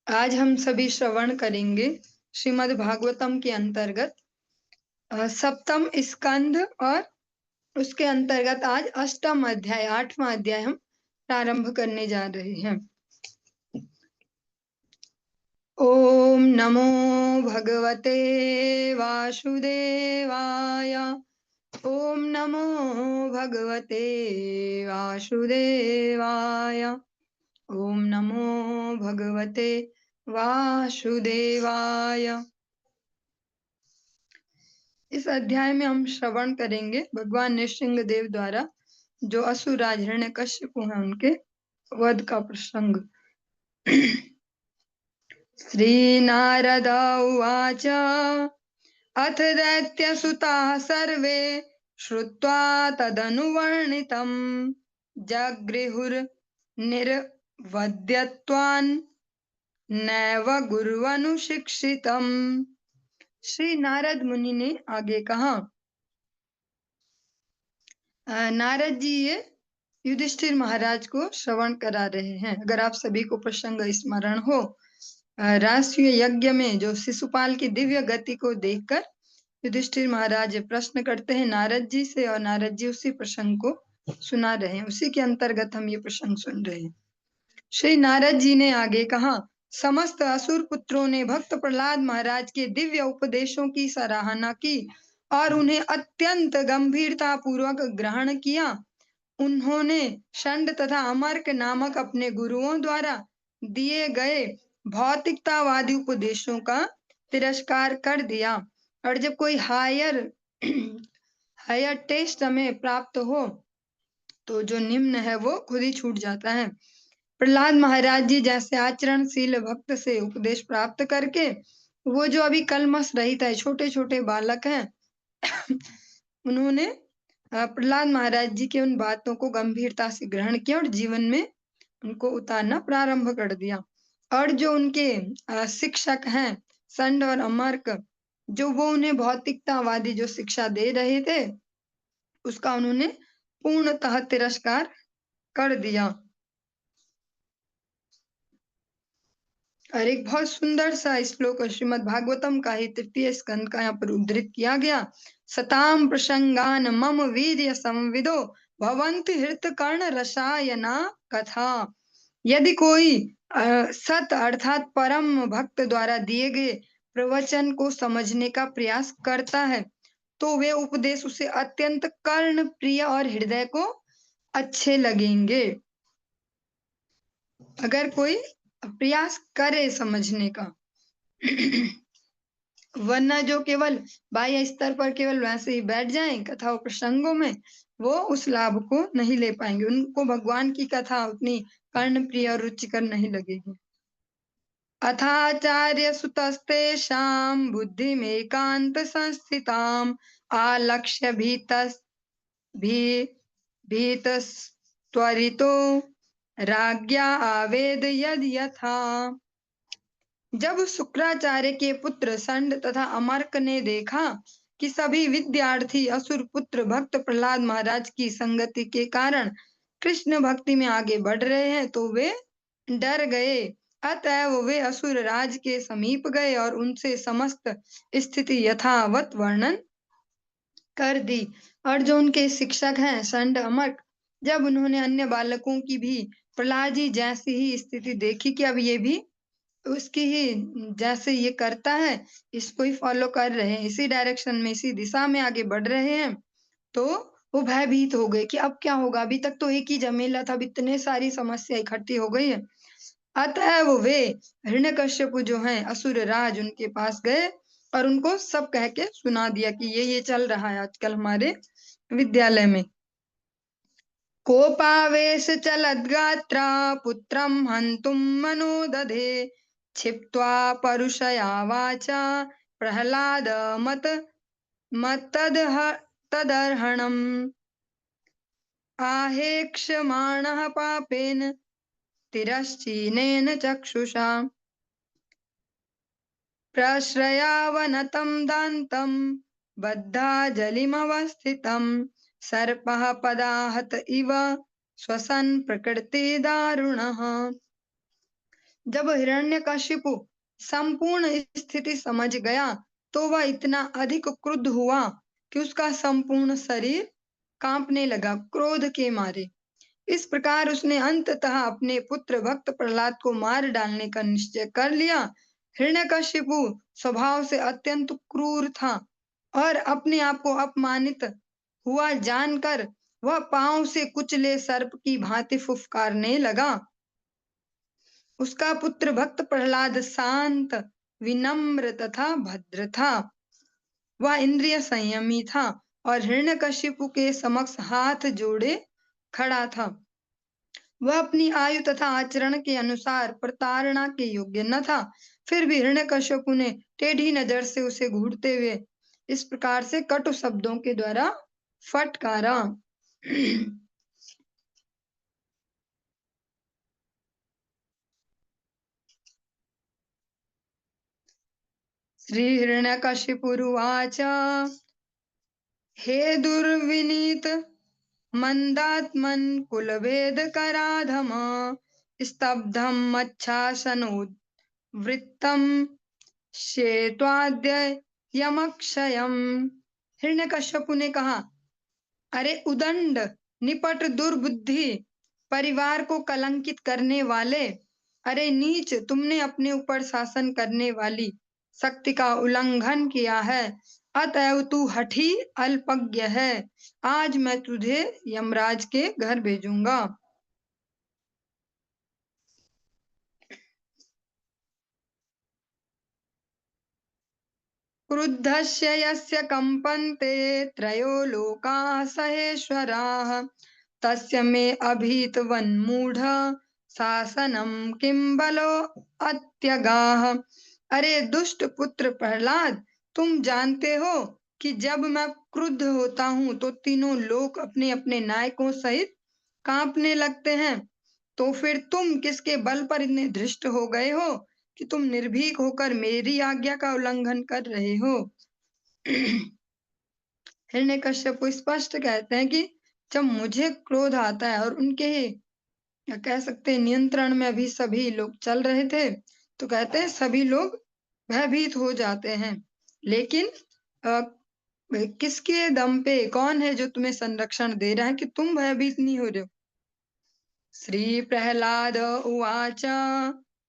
आज हम सभी श्रवण करेंगे श्रीमद् भागवतम के अंतर्गत सप्तम स्कंद और उसके अंतर्गत आज अष्टम अध्याय 8वां अध्याय हम प्रारंभ करने जा रहे हैं। ओम नमो भगवते वासुदेवाय। ओम नमो भगवते वासुदेवाय। ओम नमो भगवते वासुदेवाय। इस अध्याय में हम श्रवण करेंगे भगवान नृसिंह देव द्वारा जो असुरराज हिरण्यकश्यप हैं उनके वध का प्रसंग। श्री नारद उवाच अथ दैत्यसुताः सर्वे श्रुत्वा तदनुवर्णितं जगृहुर्निर्वध्यत्वान् नैव गुर्वनुशिक्षितम्। श्री नारद मुनि ने आगे कहा, नारद जी ये युधिष्ठिर महाराज को श्रवण करा रहे हैं। अगर आप सभी को प्रसंग स्मरण हो, राष्ट्रीय यज्ञ में जो शिशुपाल की दिव्य गति को देखकर युधिष्ठिर महाराज प्रश्न करते हैं नारद जी से, और नारद जी उसी प्रसंग को सुना रहे हैं। उसी के अंतर्गत हम ये प्रसंग सुन रहे हैं। श्री नारद जी ने आगे कहा, समस्त असुर पुत्रों ने भक्त प्रहलाद महाराज के दिव्य उपदेशों की सराहना की और उन्हें अत्यंत गंभीरता पूर्वक ग्रहण किया। उन्होंने षंड तथा अमर्क नामक अपने गुरुओं द्वारा दिए गए भौतिकतावादी उपदेशों का तिरस्कार कर दिया, और जब कोई हायर टेस्ट हमें प्राप्त हो तो जो निम्न है वो खुद ही छूट जाता है। प्रहलाद महाराज जी जैसे आचरणशील भक्त से उपदेश प्राप्त करके वो जो अभी कलमश रहित है, छोटे छोटे बालक हैं, उन्होंने प्रहलाद महाराज जी के उन बातों को गंभीरता से ग्रहण किया और जीवन में उनको उतारना प्रारंभ कर दिया। और जो उनके शिक्षक हैं षंड और अमर्क, जो वो उन्हें भौतिकतावादी जो शिक्षा दे रहे थे उसका उन्होंने पूर्णतः तिरस्कार कर दिया। और एक बहुत सुंदर सा श्लोक श्रीमद् भागवतम का ही 3 स्कंद का यहाँ पर उद्धृत किया गया। सताम प्रसंगान मम वीर्य संविदो भवन्ति हृत कर्ण रसायना कथा। यदि कोई सत अर्थात परम भक्त द्वारा दिए गए प्रवचन को समझने का प्रयास करता है तो वे उपदेश उसे अत्यंत कर्ण प्रिय और हृदय को अच्छे लगेंगे। अगर कोई प्रयास करे समझने का, वरना जो केवल बाह्य स्तर पर केवल वैसे ही बैठ जाएं कथा प्रसंगों में, वो उस लाभ को नहीं ले पाएंगे। उनको भगवान की कथा उतनी कर्ण प्रिय और रुचिकर नहीं लगेगी। अथाचार्य सुतस्तेषां बुद्धिमेकांत संस्थिताम् आलक्ष्य भीतस्त्वरितो राज्ञा आवेद यद यथा। जब शुक्राचार्य के पुत्र षंड तथा अमर्क ने देखा कि सभी विद्यार्थी असुर पुत्र भक्त प्रहलाद महाराज की संगति के कारण कृष्ण भक्ति में आगे बढ़ रहे हैं तो वे डर गए। अतएव वे असुर राज के समीप गए और उनसे समस्त स्थिति यथावत वर्णन कर दी। और जो उनके शिक्षक हैं षंड अमर्क, जब उन्होंने अन्य बालकों की भी प्रहलाद जी जैसी ही स्थिति देखी कि अब ये भी उसकी ही जैसे ये करता है, इसको ही फॉलो कर रहे हैं, इसी डायरेक्शन में इसी दिशा में आगे बढ़ रहे हैं, तो वो भयभीत हो गए कि अब क्या होगा। अभी तक तो एक ही झमेला था, अब इतने सारी समस्या इकट्ठी हो गई है। अतएव वे हिरण्यकश्यप जो हैं असुर राज, उनके पास गए और उनको सब कह के सुना दिया कि ये चल रहा है आजकल हमारे विद्यालय में। कोपावेश चलद्गात्रा पुत्रं हन्तुं मनो दधे क्षिप्त्वा परुषया वाचा प्रहलाद तदर्हणम् आहेक्षमाणः पापेन तिरश्चीनेन चक्षुषा प्रश्रयावनतं दान्तं बद्धा जलिमवस्थितं सर्पः पदाहत इव श्वसन् प्रकृति दारुणः। जब हिरण्यकशिपु संपूर्ण स्थिति समझ गया तो वह इतना अधिक क्रुद्ध हुआ कि उसका संपूर्ण शरीर कांपने लगा क्रोध के मारे। इस प्रकार उसने अंततः अपने पुत्र भक्त प्रहलाद को मार डालने का निश्चय कर लिया। हिरण्यकशिपु स्वभाव से अत्यंत क्रूर था और अपने आप को अपमानित हुआ जानकर वह पांव से कुचले सर्प की भांति फुफकारने लगा। उसका पुत्र भक्त प्रहलाद शांत, विनम्र तथा भद्र था। वह इंद्रिय संयमी था और हिरण्यकशिपु के समक्ष हाथ जोड़े खड़ा था। वह अपनी आयु तथा आचरण के अनुसार प्रताड़ना के योग्य न था। फिर भी हिरण्यकशिपु ने टेढ़ी नजर से उसे घूरते हुए इस प्रकार से कटु शब्दों के द्वारा फटकारा। श्री हिरण्यकशिपुरुवाच हे दुर्विनीत मंदात्मन् कुलभेदकराधम स्तब्धं मच्छासनोद्वृत्तं शेत्वाद्य यमक्षयम्। हिरण्यकश्यपु ने कहा, अरे उदंड, निपट, दुर्बुद्धि, परिवार को कलंकित करने वाले, अरे नीच, तुमने अपने ऊपर शासन करने वाली शक्ति का उल्लंघन किया है, अतएव तू हठी अल्पज्ञ है। आज मैं तुझे यमराज के घर भेजूंगा। क्रुद्धस्य यस्य कंपन्ते त्रयो लोकाः सहेश्वराः तस्य मे अभीतवन्मूढ़ शासनम किं बलो अत्यगाः। अरे दुष्ट पुत्र प्रहलाद, तुम जानते हो कि जब मैं क्रुद्ध होता हूँ तो तीनों लोक अपने अपने नायकों सहित कांपने लगते हैं। तो फिर तुम किसके बल पर इतने धृष्ट हो गए हो कि तुम निर्भीक होकर मेरी आज्ञा का उल्लंघन कर रहे हो। हिरण्यकश्यप स्पष्ट कहते हैं कि जब मुझे क्रोध आता है और उनके या कह सकते हैं नियंत्रण में अभी सभी लोग चल रहे थे, तो कहते हैं सभी लोग भयभीत हो जाते हैं। लेकिन किसके दम पे, कौन है जो तुम्हें संरक्षण दे रहा है कि तुम भयभीत नहीं हो रहे हो। श्री प्रहलाद उवाच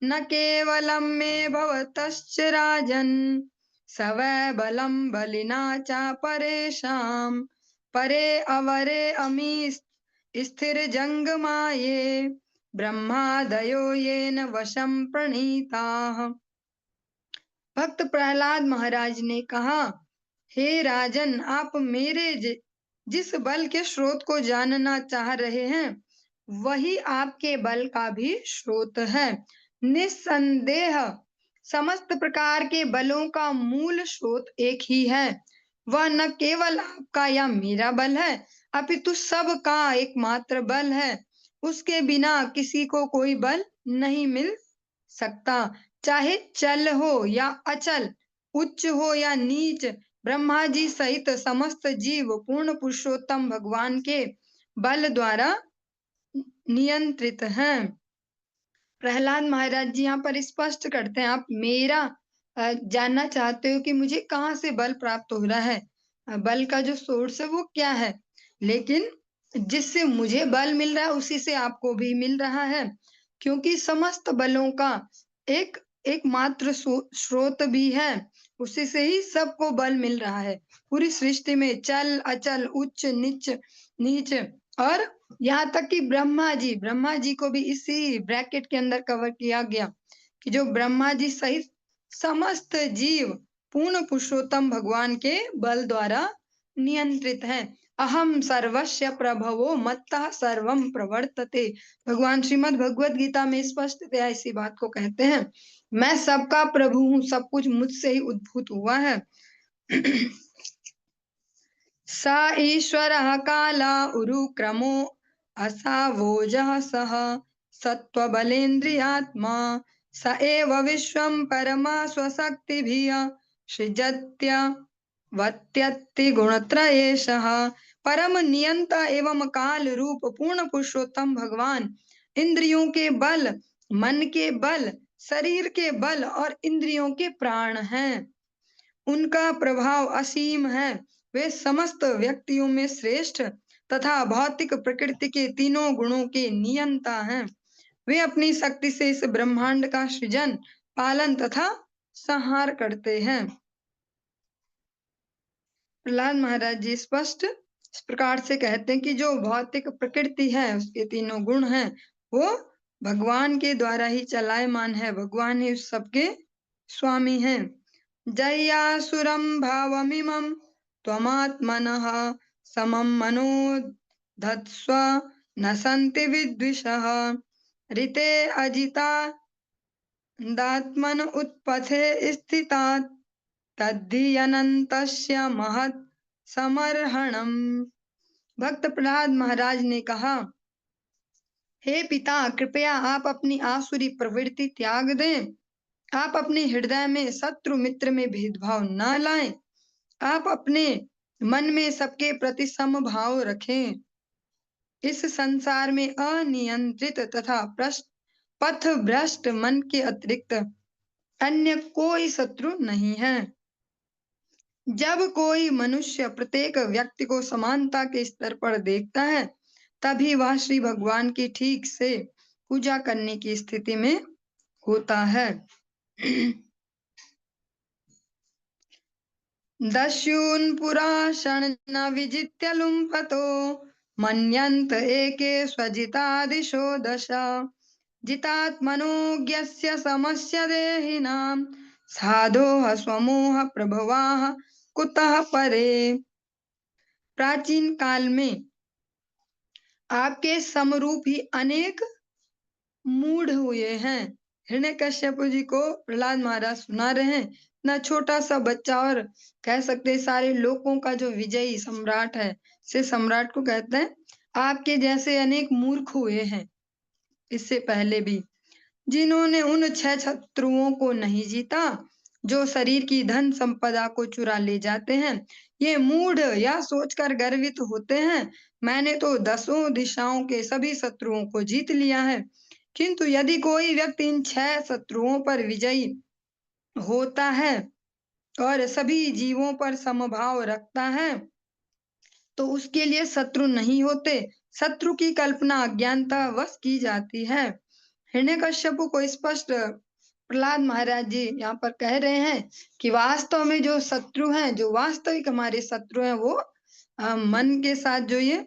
न केवलं मे भवतश्च राजन् सवै बलं बलिना च परेषां परे अवरे अमी स्थिर जंगमाये ब्रह्मादयो येन वशं प्रणीताः। भक्त प्रहलाद महाराज ने कहा, हे राजन, आप मेरे जिस बल के स्रोत को जानना चाह रहे हैं वही आपके बल का भी स्रोत है। निस्संदेह समस्त प्रकार के बलों का मूल स्रोत एक ही है। वह न केवल आपका या मेरा बल है अपितु सबका एकमात्र बल है। उसके बिना किसी को कोई बल नहीं मिल सकता, चाहे चल हो या अचल, उच्च हो या नीच। ब्रह्मा जी सहित समस्त जीव पूर्ण पुरुषोत्तम भगवान के बल द्वारा नियंत्रित हैं। प्रहलाद महाराज जी यहाँ पर स्पष्ट करते हैं, आप मेरा जानना चाहते हो कि मुझे कहाँ से बल प्राप्त हो रहा है, बल का जो सोर्स है वो क्या है। लेकिन जिससे मुझे बल मिल रहा है उसी से आपको भी मिल रहा है, क्योंकि समस्त बलों का एक एकमात्र स्रोत भी है, उसी से ही सबको बल मिल रहा है। पूरी सृष्टि में चल अचल, उच्च नीच नीच और यहाँ तक कि ब्रह्मा जी को भी इसी ब्रैकेट के अंदर कवर किया गया कि जो ब्रह्मा जी सहित समस्त जीव पूर्ण पुरुषोत्तम भगवान के बल द्वारा नियंत्रित हैं। अहम सर्वस्य प्रभवो मत्तः सर्वम प्रवर्तते। भगवान श्रीमद् भगवत गीता में स्पष्टतया इसी बात को कहते हैं, मैं सबका प्रभु हूँ, सब कुछ मुझसे ही उद्भूत हुआ है। स ईश्वरः काल उरुक्रमो असावोजः सः सत्त्वबलेन्द्रियात्मा स एव विश्वं परमा स्वशक्तिभिः सृजत्यवत्यत्ति गुणत्रयेशः। परम नियंता एवं काल रूप पूर्ण पुरुषोत्तम भगवान इंद्रियों के बल, मन के बल शरीर के बल और इंद्रियों के प्राण हैं। उनका प्रभाव असीम है। वे समस्त व्यक्तियों में श्रेष्ठ तथा भौतिक प्रकृति के तीनों गुणों के नियंता हैं। वे अपनी शक्ति से इस ब्रह्मांड का सृजन, पालन तथा संहार करते हैं। प्रहलाद महाराज जी स्पष्ट इस प्रकार से कहते हैं कि जो भौतिक प्रकृति है, उसके तीनों गुण हैं, वो भगवान के द्वारा ही चलायमान है। भगवान ही उस सबके स्वामी हैं। जय्यासुरं भावमिमं त्वमात्मनः समं मनोधत्स्व न सन्ति विद्विषः ऋते अजिता दात्मन उत्पथे स्थितात् तद्धि महत् समर्हणम्। भक्त प्रहलाद महाराज ने कहा, हे पिता, कृपया आप अपनी आसुरी प्रवृत्ति त्याग दें। आप अपने हृदय में शत्रु मित्र में भेदभाव न लाएं। आप अपने मन में सबके प्रति समभाव रखें। इस संसार में अनियंत्रित तथा पथ भ्रष्ट मन के अतिरिक्त अन्य कोई शत्रु नहीं है। जब कोई मनुष्य प्रत्येक व्यक्ति को समानता के स्तर पर देखता है, तभी वह श्री भगवान की ठीक से पूजा करने की स्थिति में होता है। दस्यून् पुरा शरण विजित्य लुम्फतो मन्यन्त एके स्वजितादिशो दश जितात्मनोज्ञस्य समस्य देहिनां साधोः स्वमोह प्रभवाः कुतः परे। प्राचीन काल में आपके समरूप ही अनेक मूढ़ हुए हैं। हिरण्यकश्यप जी को प्रहलाद महाराज सुना रहे हैं। इतना छोटा सा बच्चा और कह सकते हैं सारे लोकों का जो विजयी सम्राट है, से सम्राट को कहते हैं, आपके जैसे अनेक मूर्ख हुए हैं इससे पहले भी, जिन्होंने उन 6 शत्रुओं को नहीं जीता जो शरीर की धन संपदा को चुरा ले जाते हैं। ये मूढ़ यह सोचकर गर्वित होते हैं, मैंने तो 10 दिशाओं के सभी शत्रुओं को जीत लिया है। किंतु यदि कोई व्यक्ति इन 6 शत्रुओं पर विजयी होता है और सभी जीवों पर समभाव रखता है, तो उसके लिए शत्रु नहीं होते। शत्रु की कल्पना अज्ञानता वश की जाती है। हिरण्यकश्यप को स्पष्ट प्रहलाद महाराज जी यहाँ पर कह रहे हैं कि वास्तव में जो शत्रु हैं, जो वास्तविक हमारे शत्रु हैं, वो मन के साथ जो ये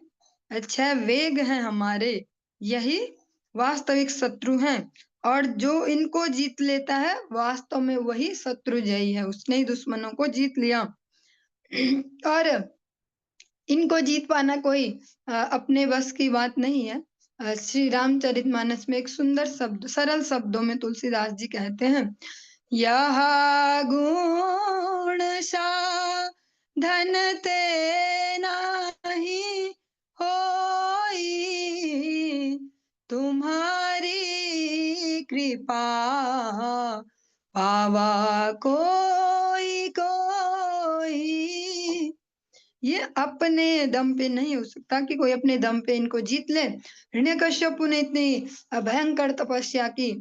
6 वेग हैं हमारे, यही वास्तविक शत्रु हैं। और जो इनको जीत लेता है, वास्तव में वही शत्रुजयी है, उसने ही दुश्मनों को जीत लिया। और इनको जीत पाना कोई अपने बस की बात नहीं है। श्री रामचरितमानस में एक सुंदर शब्द, सरल शब्दों में तुलसीदास जी कहते हैं, यह गुण साधन ते नाही होई, तुम्हारी कृपा पावा कोई कोई। ये अपने दम पे नहीं हो सकता कि कोई अपने दम पे इनको जीत ले। हिरण्यकश्यप ने इतनी भयंकर तपस्या की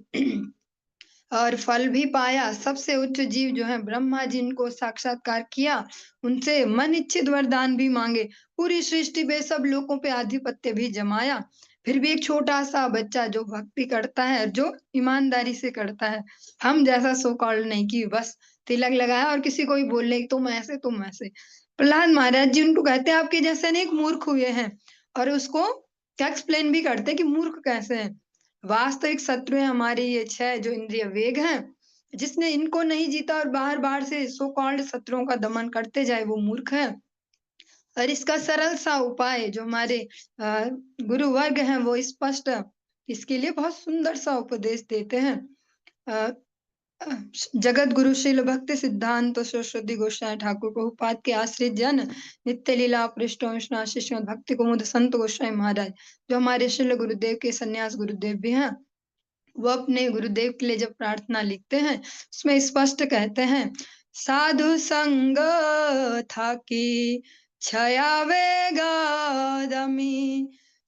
और फल भी पाया। सबसे उच्च जीव जो है ब्रह्मा जी, इनको साक्षात्कार किया, उनसे मन इच्छित वरदान भी मांगे, पूरी सृष्टि पे सब लोगों पे आधिपत्य भी जमाया। फिर भी एक छोटा सा बच्चा जो भक्ति करता है, जो ईमानदारी से करता है, हम जैसा सो कॉल्ड नहीं कि बस तिलक लगाया और किसी को भी बोलने तुम ऐसे तुम ऐसे। प्रहलाद महाराज जी उनको कहते हैं आपके जैसे अनेक मूर्ख हुए हैं, और उसको क्या एक्सप्लेन भी करते हैं कि मूर्ख कैसे हैं। वास्तविक शत्रु है हमारे ये 6 जो इंद्रिय वेग हैं। जिसने इनको नहीं जीता और बाहर बाहर से सो कॉल्ड शत्रुओं का दमन करते जाए, वो मूर्ख है। और इसका सरल सा उपाय जो हमारे गुरु वर्ग हैं, वो स्पष्ट इसके लिए बहुत सुंदर सा उपदेश देते हैं। जगत गुरु श्रील भक्ति सिद्धांत सरस्वती गोस्वामी ठाकुर प्रभुपाद के आश्रित जन, नित्य लीला पृष्ठ शिष्य भक्ति कुमुद संत गोस्वामी महाराज, जो हमारे श्रील गुरुदेव के सन्यास गुरुदेव भी हैं, वो अपने गुरुदेव के लिए जब प्रार्थना लिखते हैं, उसमें स्पष्ट कहते हैं, साधु संग था कि छया वेगादमी,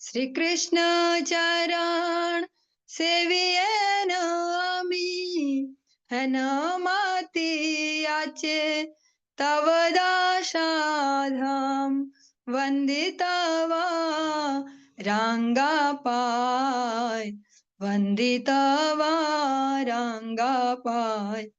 श्री कृष्ण चरण सेवियेन आमी हन माती आचे तव दाशाधाम वंदितवा रांगापाय वंदितवा रांगापाय।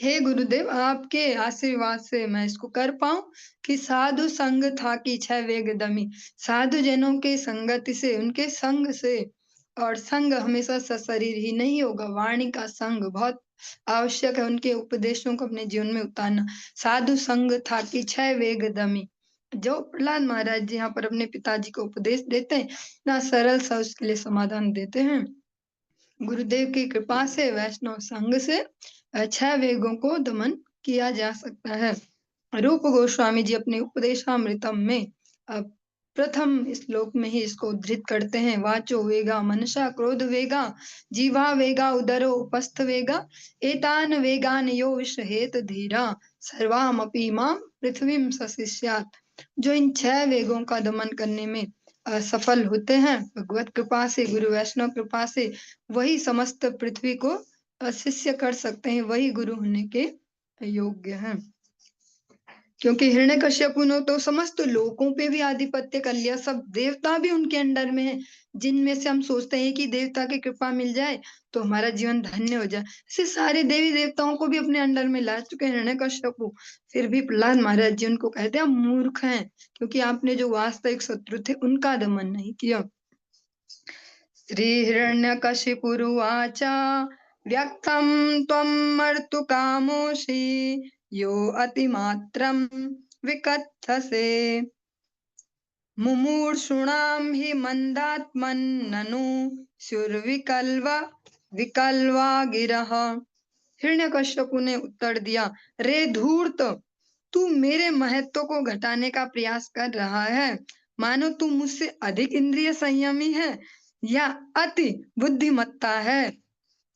हे गुरुदेव, आपके आशीर्वाद से मैं इसको कर पाऊं कि साधु संग था कि छह वेग दमी। साधु जनों के संगति से, उनके संग से, और संग हमेशा सशरीर ही नहीं होगा, वाणी का संग बहुत आवश्यक है। उनके उपदेशों को अपने जीवन में उतारना। साधु संग था कि छह वेग दमी। जो प्रहलाद महाराज जी यहाँ पर अपने पिताजी को उपदेश देते हैं, ना सरल सा उसके लिए समाधान देते हैं। गुरुदेव की कृपा से, वैष्णव संग से छह वेगों को दमन किया जा सकता है। रूप गोस्वामी जी अपने उपदेशामृतम में प्रथम श्लोक में ही इसको उद्धृत करते हैं। वाचो वेगा मनसा क्रोध वेगा जीवा वेगा उदरो उपस्थ वेगा एतान वेगान यो विषहेत धीरा सर्वामपि माम पृथ्वीम सशिष्यात्। जो इन छह वेगों का दमन करने में सफल होते हैं भगवत कृपा से, गुरु वैष्णव कृपा से, वही समस्त पृथ्वी को शिष्य कर सकते हैं, वही गुरु होने के योग्य हैं। क्योंकि हिरण्यकश्यपु ने तो समस्त लोकों पे भी आधिपत्य कर लिया, सब देवता भी उनके अंडर में है, जिनमें से हम सोचते हैं कि देवता की कृपा मिल जाए तो हमारा जीवन धन्य हो जाए। ऐसे सारे देवी देवताओं को भी अपने अंडर में ला चुके हैं हिरण्यकश्यपु। फिर भी प्रहलाद महाराज जी उनको कहते हैं मूर्ख हैं, क्योंकि आपने जो वास्तविक शत्रु थे उनका दमन नहीं किया। श्री हिरण्यकशिपुरुवाच व्यक्तं त्वं मर्तुकामोऽसि यो अतिमात्रं विकथसे मुमूर्षूणां हि मंदात्मन्ननु विकल्वा गिरः। हिरण्यकश्यपु ने उत्तर दिया, रे धूर्त, तू मेरे महत्व को घटाने का प्रयास कर रहा है, मानो तू मुझसे अधिक इंद्रिय संयमी है या अति बुद्धिमत्ता है।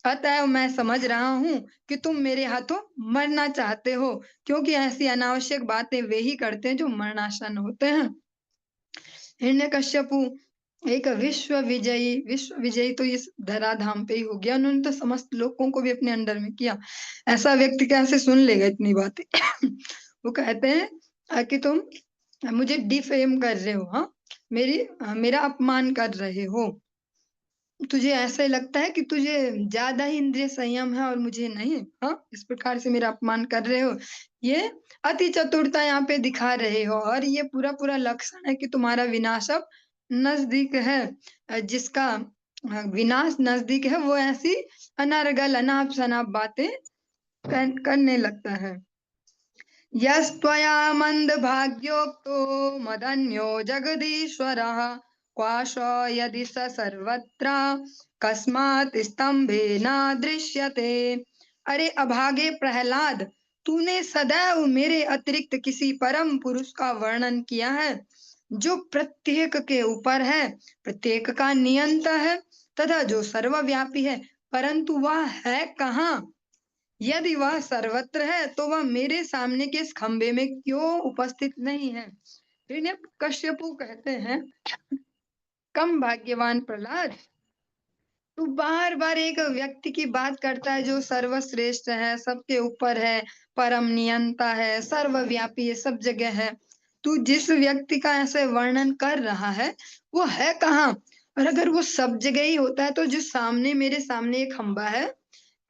अतएव मैं समझ रहा हूँ कि तुम मेरे हाथों मरना चाहते हो, क्योंकि ऐसी अनावश्यक बातें वे ही करते हैं जो मरणासन होते हैं। हिरण्यकश्यपु एक विश्व विजयी तो इस धराधाम पे ही हो गया। उन्होंने तो समस्त लोगों को भी अपने अंडर में किया। ऐसा व्यक्ति कैसे सुन लेगा इतनी बातें। वो कहते हैं कि तुम मुझे डिफेम कर रहे हो, हाँ, मेरा अपमान कर रहे हो। तुझे ऐसा ही लगता है कि तुझे ज्यादा ही इंद्रिय संयम है और मुझे नहीं, हाँ, इस प्रकार से मेरा अपमान कर रहे हो। ये अति चतुरता यहाँ पे दिखा रहे हो, और ये पूरा पूरा लक्षण है कि तुम्हारा विनाश अब नजदीक है। जिसका विनाश नजदीक है वो ऐसी अनर्गल अनाप शनाप बातें करने लगता है। यस्त्वया मन्दभाग्योक्तो मदन्यो जगदीश्वरः क्वाश यदि स सर्वत्र कस्मात् स्तंभेन दृश्यते। अरे अभागे प्रहलाद, तूने सदैव मेरे अतिरिक्त किसी परम पुरुष का वर्णन किया है, जो प्रत्येक के ऊपर है, प्रत्येक का नियंता है तथा जो सर्वव्यापी है, परंतु वह है कहाँ? यदि वह सर्वत्र है तो वह मेरे सामने के इस खंबे में क्यों उपस्थित नहीं है? हिरण्यकश्यपु कहते हैं, कम भाग्यवान प्रहलाद, तू बार बार एक व्यक्ति की बात करता है जो सर्वश्रेष्ठ है, सबके ऊपर है, परम नियंता है, सर्वव्यापी है, सब जगह है। तू जिस व्यक्ति का ऐसे वर्णन कर रहा है वो है कहाँ? और अगर वो सब जगह ही होता है तो जो सामने, मेरे सामने एक खंबा है,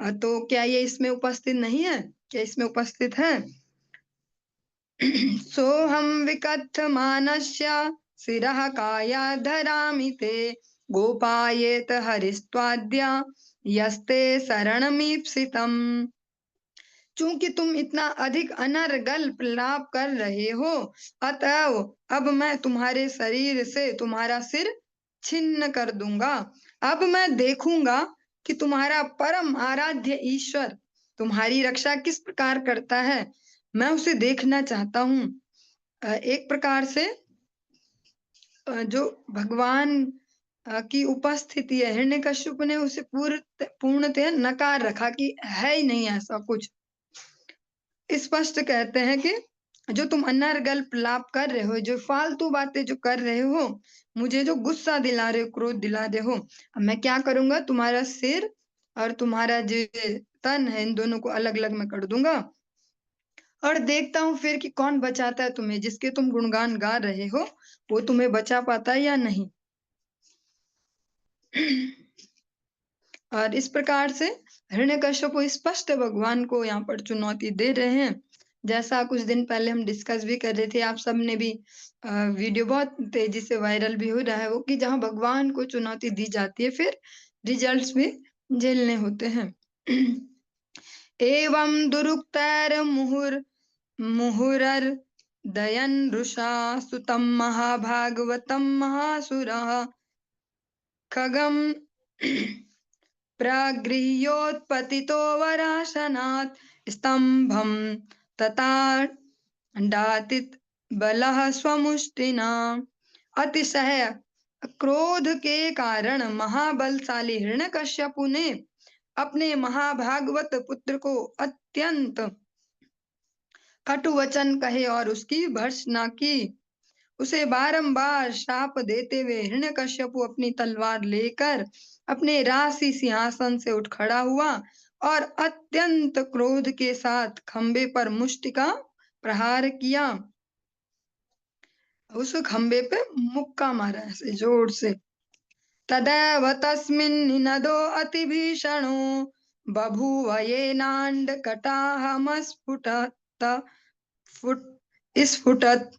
तो क्या ये इसमें उपस्थित नहीं है? क्या इसमें उपस्थित है? सोहम विकथमानस्य शिरः काया धरामि ते गोपायेत हरिस्त्वाद्य यस्ते शरणमीप्सितम्। चूंकि तुम इतना अधिक अनर्गल प्रलाप कर रहे हो, अतएव अब मैं तुम्हारे शरीर से तुम्हारा सिर छिन्न कर दूंगा। अब मैं देखूंगा कि तुम्हारा परम आराध्य ईश्वर तुम्हारी रक्षा किस प्रकार करता है। मैं उसे देखना चाहता हूँ। एक प्रकार से जो भगवान की उपस्थिति है, हिरण्यकश्यप ने उसे पूर्णतः नकार रखा कि है ही नहीं ऐसा कुछ। स्पष्ट कहते हैं कि जो तुम अनर्गल प्रलाप कर रहे हो, जो फालतू बातें जो कर रहे हो, मुझे जो गुस्सा दिला रहे हो, क्रोध दिला रहे हो, अब मैं क्या करूंगा, तुम्हारा सिर और तुम्हारा जो तन है, इन दोनों को अलग अलग मैं कर दूंगा और देखता हूँ फिर कि कौन बचाता है तुम्हें। जिसके तुम गुणगान गा रहे हो वो तुम्हें बचा पाता है या नहीं। और इस प्रकार से हिरण्यकश्यप स्पष्ट भगवान को यहाँ पर चुनौती दे रहे हैं। जैसा कुछ दिन पहले हम डिस्कस भी कर रहे थे, आप सबने भी वीडियो बहुत तेजी से वायरल भी हो रहा है वो, कि जहाँ भगवान को चुनौती दी जाती है फिर रिजल्ट्स भी झेलने होते हैं। एवं दुरुक्तैर मुहुरर दयन रुषा सुतम महाभागवतम महासुरः खगम प्रगृह्योत्पतितो वरासनात् स्तंभं तताडातित बलः स्वमुष्टिना। अतिशय क्रोध के कारण महाबलशाली हिरण्यकश्यपु ने अपने महाभागवत पुत्र को अत्यंत कटु वचन कहे और उसकी भर्त्सना की। उसे बारंबार शाप देते हुए हिरण्यकश्यपु अपनी तलवार लेकर अपने राशि सिंहासन से उठ खड़ा हुआ और अत्यंत क्रोध के साथ खंबे पर मुष्टि का प्रहार किया। उस खंबे पे मुक्का मारा ऐसे जोर से। तदैव तस्मिन् निनदो अतिभीषणो बभूव येनांड कटाहमस्फुटत स्फुटत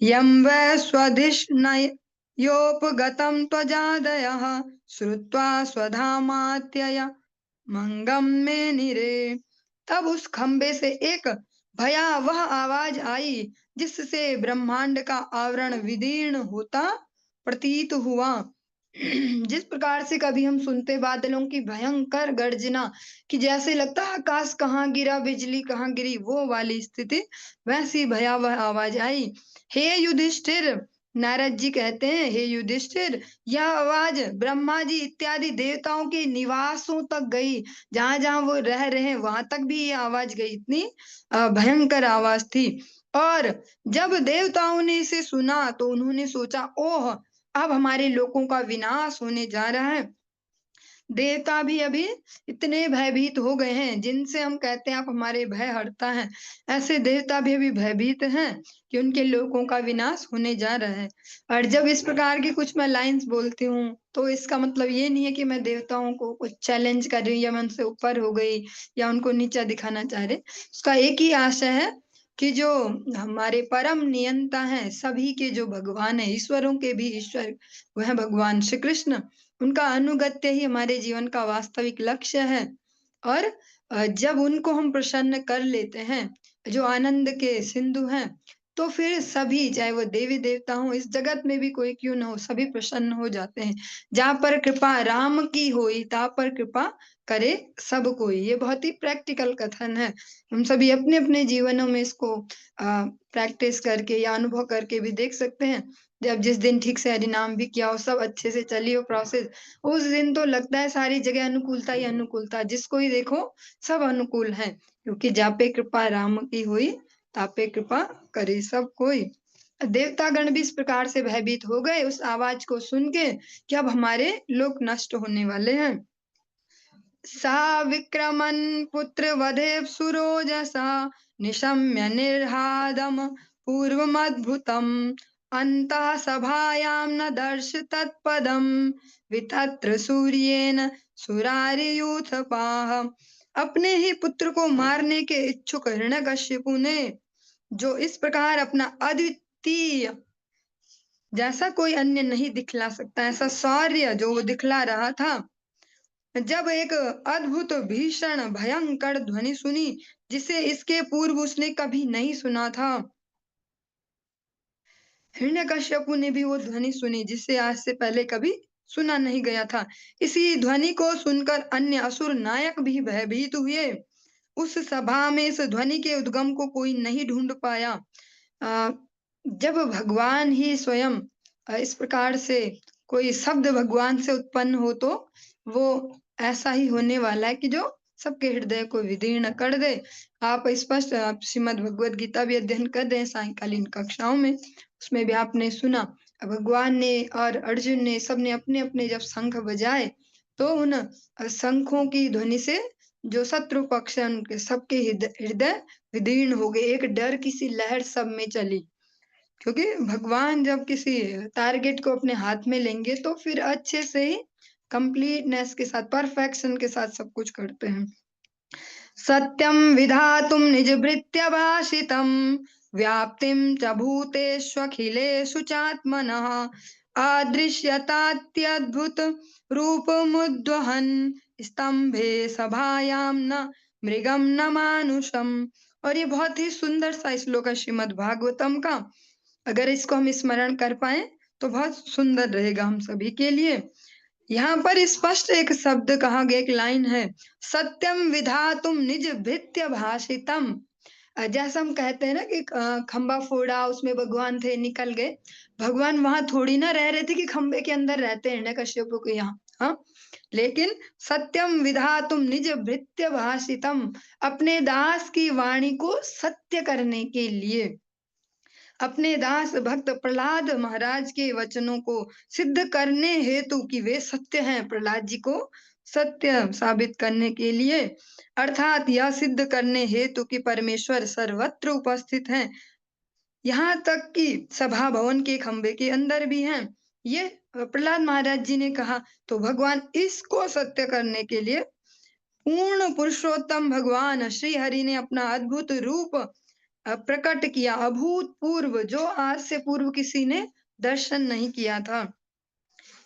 यं वै स्वधिष्णयोपगतं त्वजादयः श्रुत्वा स्वधामात्ययमंगं मेनिरे। तब उस खंबे से एक भयावह आवाज आई जिससे ब्रह्मांड का आवरण विदीर्ण होता प्रतीत हुआ। जिस प्रकार से कभी हम सुनते बादलों की भयंकर गर्जना कि जैसे लगता है आकाश कहाँ गिरा, बिजली कहाँ गिरी, वो वाली स्थिति, वैसी भयावह आवाज आई। हे युधिष्ठिर, नारद जी कहते हैं, हे युधिष्ठिर, यह आवाज ब्रह्मा जी इत्यादि देवताओं के निवासों तक गई। जहां जहां वो रह रहे हैं वहां तक भी ये आवाज गई। इतनी भयंकर आवाज थी। और जब देवताओं ने इसे सुना तो उन्होंने सोचा, ओह, अब हमारे लोगों का विनाश होने जा रहा है। देवता भी अभी इतने भयभीत हो गए हैं, जिनसे हम कहते हैं आप हमारे भय हरता है, ऐसे देवता भी अभी भयभीत हैं कि उनके लोगों का विनाश होने जा रहा है। और जब इस प्रकार की कुछ मैं लाइंस बोलती हूँ तो इसका मतलब ये नहीं है कि मैं देवताओं को कुछ चैलेंज कर रही हूँ या मैं उनसे ऊपर हो गई या उनको नीचा दिखाना चाह रहे। उसका एक ही आशय है कि जो हमारे परम नियंता हैं, सभी के जो भगवान है, ईश्वरों के भी ईश्वर, वह है भगवान श्री कृष्ण। उनका अनुगत्य ही हमारे जीवन का वास्तविक लक्ष्य है। और जब उनको हम प्रसन्न कर लेते हैं, जो आनंद के सिंधु हैं, तो फिर सभी, चाहे वो देवी देवता हो, इस जगत में भी कोई क्यों ना हो, सभी प्रसन्न हो जाते हैं। जहाँ पर कृपा राम की होई ता पर कृपा करे सब कोई। ये बहुत ही प्रैक्टिकल कथन है। हम सभी अपने अपने जीवनों में इसको प्रैक्टिस करके या अनुभव करके भी देख सकते हैं। जब जिस दिन ठीक से हरिनाम भी किया हो, सब अच्छे से चली हो प्रोसेस, उस दिन तो लगता है सारी जगह अनुकूलता ही अनुकूलता, जिसको ही देखो सब अनुकूल है, क्योंकि जापे कृपा राम की हुई तापे कृपा करे सब कोई। देवतागण भी इस प्रकार से भयभीत हो गए उस आवाज को सुन के कि अब हमारे लोग नष्ट होने वाले हैं। सा विक्रमन् पुत्र वधे सुरोजसा निशम्य निर्हादम पूर्वमद्भुतम् अन्तः सभायां न दर्श तत्पदम वितत्र सूर्येन सुरारियूथपाः। अपने ही पुत्र को मारने के इच्छुक हिरण्यकश्यपु ने जो इस प्रकार अपना अद्वितीय, जैसा कोई अन्य नहीं दिखला सकता, ऐसा शौर्य जो वो दिखला रहा था, जब एक अद्भुत भीषण भयंकर ध्वनि सुनी जिसे इसके पूर्व उसने कभी नहीं सुना था। हिरण्यकश्यपु ने भी वो ध्वनि सुनी जिसे आज से पहले कभी सुना नहीं गया था। इसी ध्वनि को सुनकर अन्य असुर नायक भी भयभीत हुए। उस सभा में इस ध्वनि के उद्गम को कोई नहीं ढूंढ पाया। जब भगवान ही स्वयं इस प्रकार से कोई शब्द भगवान से उत्पन्न हो तो वो ऐसा ही होने वाला है कि जो सबके हृदय को विदीर्ण कर दे। आप स्पष्ट आप श्रीमद् भगवद गीता भी अध्ययन कर रहे हैं सायंकालीन कक्षाओं में, उसमें भी आपने सुना भगवान ने और अर्जुन ने सबने अपने-अपने जब शंख बजाए, तो उन शंखों की ध्वनि से जो शत्रु पक्ष है उनके सबके हृदय विदीर्ण हो गए। एक डर की सी लहर सब में चली। क्योंकि भगवान जब किसी टारगेट को अपने हाथ में लेंगे तो फिर अच्छे से ही कंप्लीटनेस के साथ, परफेक्शन के साथ सब कुछ करते हैं। सत्यं विधातुं निजभृत्य भाषितं व्याप्तिं च भूतेष्वखिलेषु चात्मनः अदृश्यतात्यद्भुत रूपमुद्वहन् स्तंभे सभायां न मृगम न मानुषम। और ये बहुत ही सुंदर सा श्लोक है श्रीमद् भागवतम का। अगर इसको हम स्मरण कर पाए तो बहुत सुंदर रहेगा हम सभी के लिए। यहाँ पर स्पष्ट एक शब्द कहा गया, एक लाइन है, सत्यम विधातुम निज भृत्य भाषितम। जैसा हम कहते हैं ना कि खंबा फोड़ा, उसमें भगवान थे, निकल गए। भगवान वहां थोड़ी ना रह रहे थे कि खंबे के अंदर रहते हैं हिरण्यकश्यप के यहाँ, हाँ। लेकिन सत्यम विधातुम निज भृत्य भाषितम, अपने दास की वाणी को सत्य करने के लिए, अपने दास भक्त प्रहलाद महाराज के वचनों को सिद्ध करने हेतु कि वे सत्य हैं, प्रहलाद जी को सत्य साबित करने के लिए, अर्थात यह सिद्ध करने हेतु कि परमेश्वर सर्वत्र उपस्थित हैं, यहाँ तक कि सभा भवन के खंबे के अंदर भी हैं। ये प्रहलाद महाराज जी ने कहा। तो भगवान इसको सत्य करने के लिए पूर्ण पुरुषोत्तम भगवान श्री हरि ने अपना अद्भुत रूप प्रकट किया, अभूतपूर्व, जो आज से पूर्व किसी ने दर्शन नहीं किया था।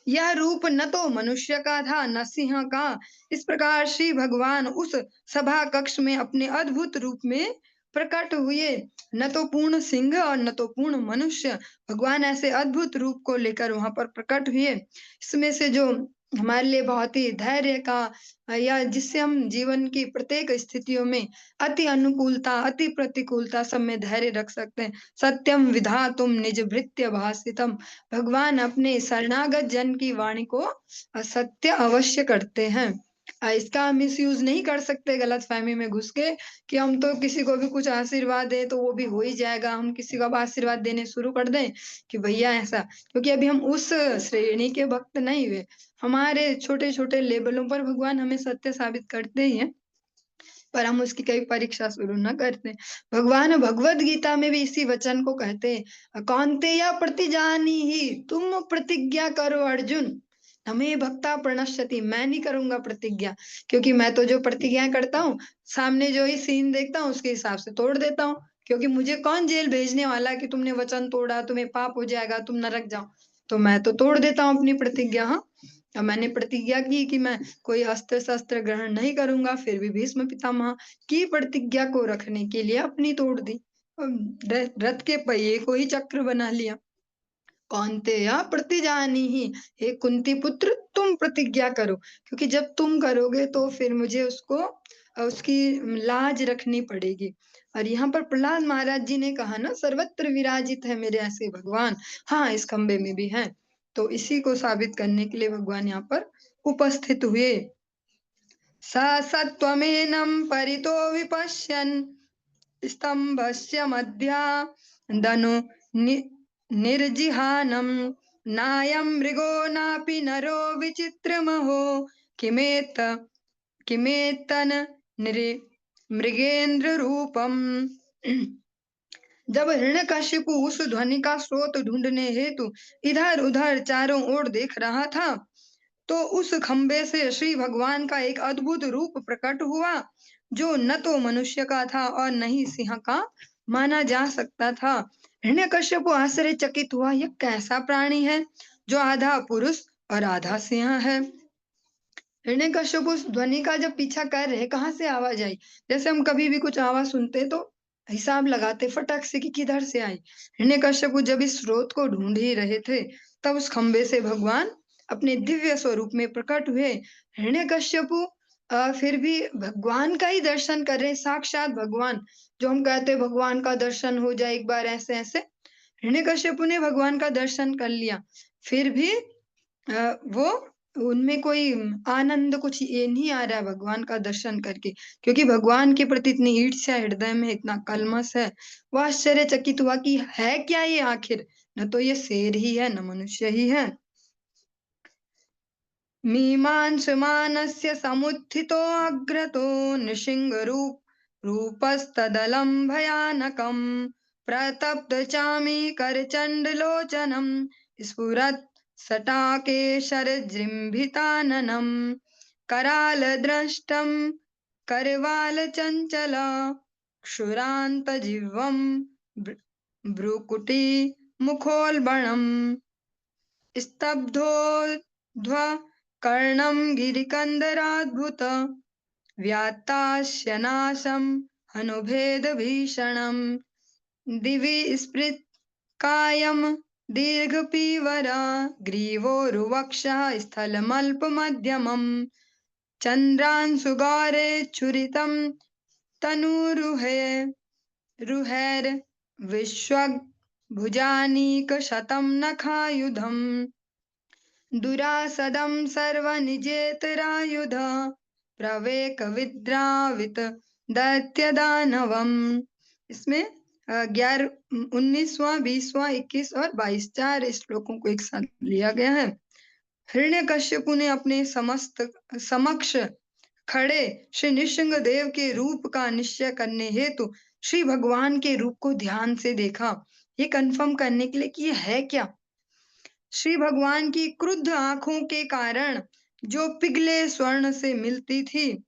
यह रूप न तो मनुष्य का था न सिंह का। इस प्रकार श्री भगवान उस सभा कक्ष में अपने अद्भुत रूप में प्रकट हुए। न तो पूर्ण सिंह और न तो पूर्ण मनुष्य, भगवान ऐसे अद्भुत रूप को लेकर वहां पर प्रकट हुए। इसमें से जो हमारे लिए बहुत ही धैर्य का, या जिससे हम जीवन की प्रत्येक स्थितियों में अति अनुकूलता अति प्रतिकूलता सब में धैर्य रख सकते हैं। सत्यम विधातुम निज भृत्य भाषितम, भगवान अपने शरणागत जन की वाणी को सत्य अवश्य करते हैं। इसका मिसयूज नहीं कर सकते गलत फहमी में घुस के कि हम तो किसी को भी कुछ आशीर्वाद दे तो वो भी हो ही जाएगा, हम किसी को अब आशीर्वाद देने शुरू कर दें कि भैया ऐसा, क्योंकि अभी हम उस श्रेणी के भक्त नहीं हुए। हमारे छोटे छोटे लेवलों पर भगवान हमें सत्य साबित करते ही हैं, पर हम उसकी कभी परीक्षा शुरू न करते। भगवान भगवद गीता में भी इसी वचन को कहते हैं, कौन्तेय प्रतिजानीहि, तुम प्रतिज्ञा करो अर्जुन, हमें भक्ता प्रणश्यति, मैं नहीं करूंगा प्रतिज्ञा, क्योंकि मैं तो जो प्रतिज्ञा करता हूँ सामने जो ही सीन देखता हूँ उसके हिसाब से तोड़ देता हूँ। क्योंकि मुझे कौन जेल भेजने वाला कि तुमने वचन तोड़ा, तुम्हें पाप हो जाएगा, तुम नरक जाओ, तो मैं तो तोड़ देता हूँ अपनी प्रतिज्ञा। हाँ, अब मैंने प्रतिज्ञा की कि मैं कोई अस्त्र शस्त्र ग्रहण नहीं करूंगा, फिर भी भीष्म पितामह की प्रतिज्ञा को रखने के लिए अपनी तोड़ दी, रथ के पहिए को ही चक्र बना लिया। कौन्तेय प्रतिजानीहि, हे कुंती पुत्र तुम प्रतिज्ञा करो, क्योंकि जब तुम करोगे तो फिर मुझे उसकी लाज रखनी पड़ेगी। और यहाँ पर प्रहलाद महाराज जी ने कहा ना, सर्वत्र विराजित है मेरे ऐसे भगवान, हाँ इस खंबे में भी हैं। तो इसी को साबित करने के लिए भगवान यहाँ पर उपस्थित हुए। स सत्वमेनं परितो विपश्यन् स्तंभस्य मध्यादनु निर्जिहानं नायं मृगो नापि नरो विचित्रमहो किमेतन मृगेन्द्र रूपम। जब हिरण्यकशिपु उस ध्वनि का स्रोत ढूंढने हेतु इधर उधर चारों ओर देख रहा था, तो उस खंबे से श्री भगवान का एक अद्भुत रूप प्रकट हुआ, जो न तो मनुष्य का था और न ही सिंह का माना जा सकता था। हिरण्यकश्यप आश्चर्यचकित हुआ, यह कैसा प्राणी है जो आधा पुरुष और आधा सिंह है। हिरण्यकश्यप उस ध्वनि का जब पीछा कर रहे, कहाँ से आवाज आई, जैसे हम कभी भी कुछ आवाज सुनते तो हिसाब लगाते फटक से कि किधर से आई। हिरण्यकश्यप जब इस स्रोत को ढूंढ ही रहे थे, तब उस खंबे से भगवान अपने दिव्य स्वरूप में प्रकट हुए। हिरण्यकश्यप फिर भी भगवान का ही दर्शन कर रहे, साक्षात भगवान, जो हम कहते भगवान का दर्शन हो जाए एक बार ऐसे ऐसे, हिरण्यकश्यप ने भगवान का दर्शन कर लिया, फिर भी वो उनमें कोई आनंद कुछ ये नहीं आ रहा है भगवान का दर्शन करके, क्योंकि भगवान के प्रति इतनी ईर्ष्या हृदय में, इतना कलमश है। वह आश्चर्यचकित हुआ कि है क्या ये आखिर, न तो ये शेर ही है न मनुष्य ही है। मीमांसमानस्य समुत्थितो अग्रतो रूपस्तदलं भयानकम् प्रतप्तचामीकरचण्डलोचनं स्फुरत् सटाकेशरजृम्भिताननम् करालदृष्टं करवालचञ्चल क्षुरान्तजिह्वं भ्रुकुटी मुखोल्बणम् स्तब्धोऽध्व कर्णं गिरिकन्दराद्भुत व्यात्तास्यनाशं हनुभेदभीषणं दिवि स्फृत्कायं दीर्घपीवरा ग्रीवोरुवक्षः स्थलमल्पमध्यमम् चन्द्रांशुगौरे छुरितं तनूरुहैर्विश्वभुजानीकशतं नखायुधम् दुरासदं सर्वनिजेतरायुध प्रवेकविद्रावित दैत्यदानवम्। इसमें 19वां 20वां 21 और 22 4 श्लोकों को एक साथ लिया गया है। हिरण्यकश्यपु ने अपने समक्ष खड़े श्री नृसिंह देव के रूप का निश्चय करने हेतु श्री भगवान के रूप को ध्यान से देखा, ये कंफर्म करने के लिए कि ये है क्या। श्री भगवान की क्रुद्ध आंखों के कारण जो पिघले स्वर्ण से मिलती थी,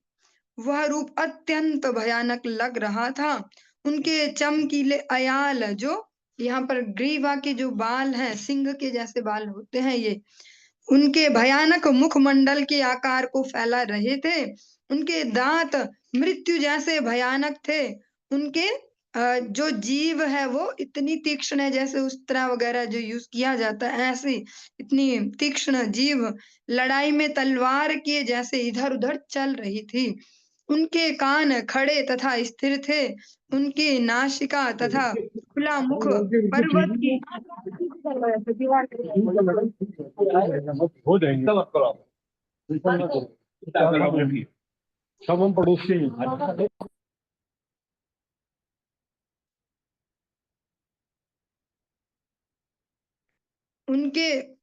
वह रूप अत्यंत भयानक लग रहा था। उनके चमकीले अयाल, जो यहाँ पर ग्रीवा के जो बाल हैं, सिंह के जैसे बाल होते हैं ये, उनके भयानक मुखमंडल के आकार को फैला रहे थे। उनके दांत मृत्यु जैसे भयानक थे। उनके जो जीव है वो इतनी तीक्ष्ण है, जैसे उस्त्रा वगैरह जो यूज किया जाता है, ऐसी इतनी तीक्ष्ण जीव लड़ाई में तलवार के जैसे इधर उधर चल रही थी। उनके कान खड़े तथा स्थिर थे। उनकी नासिका तथा खुला मुख पर्वत की हो जाएंगे सब हम पड़ोसी हैं। उनके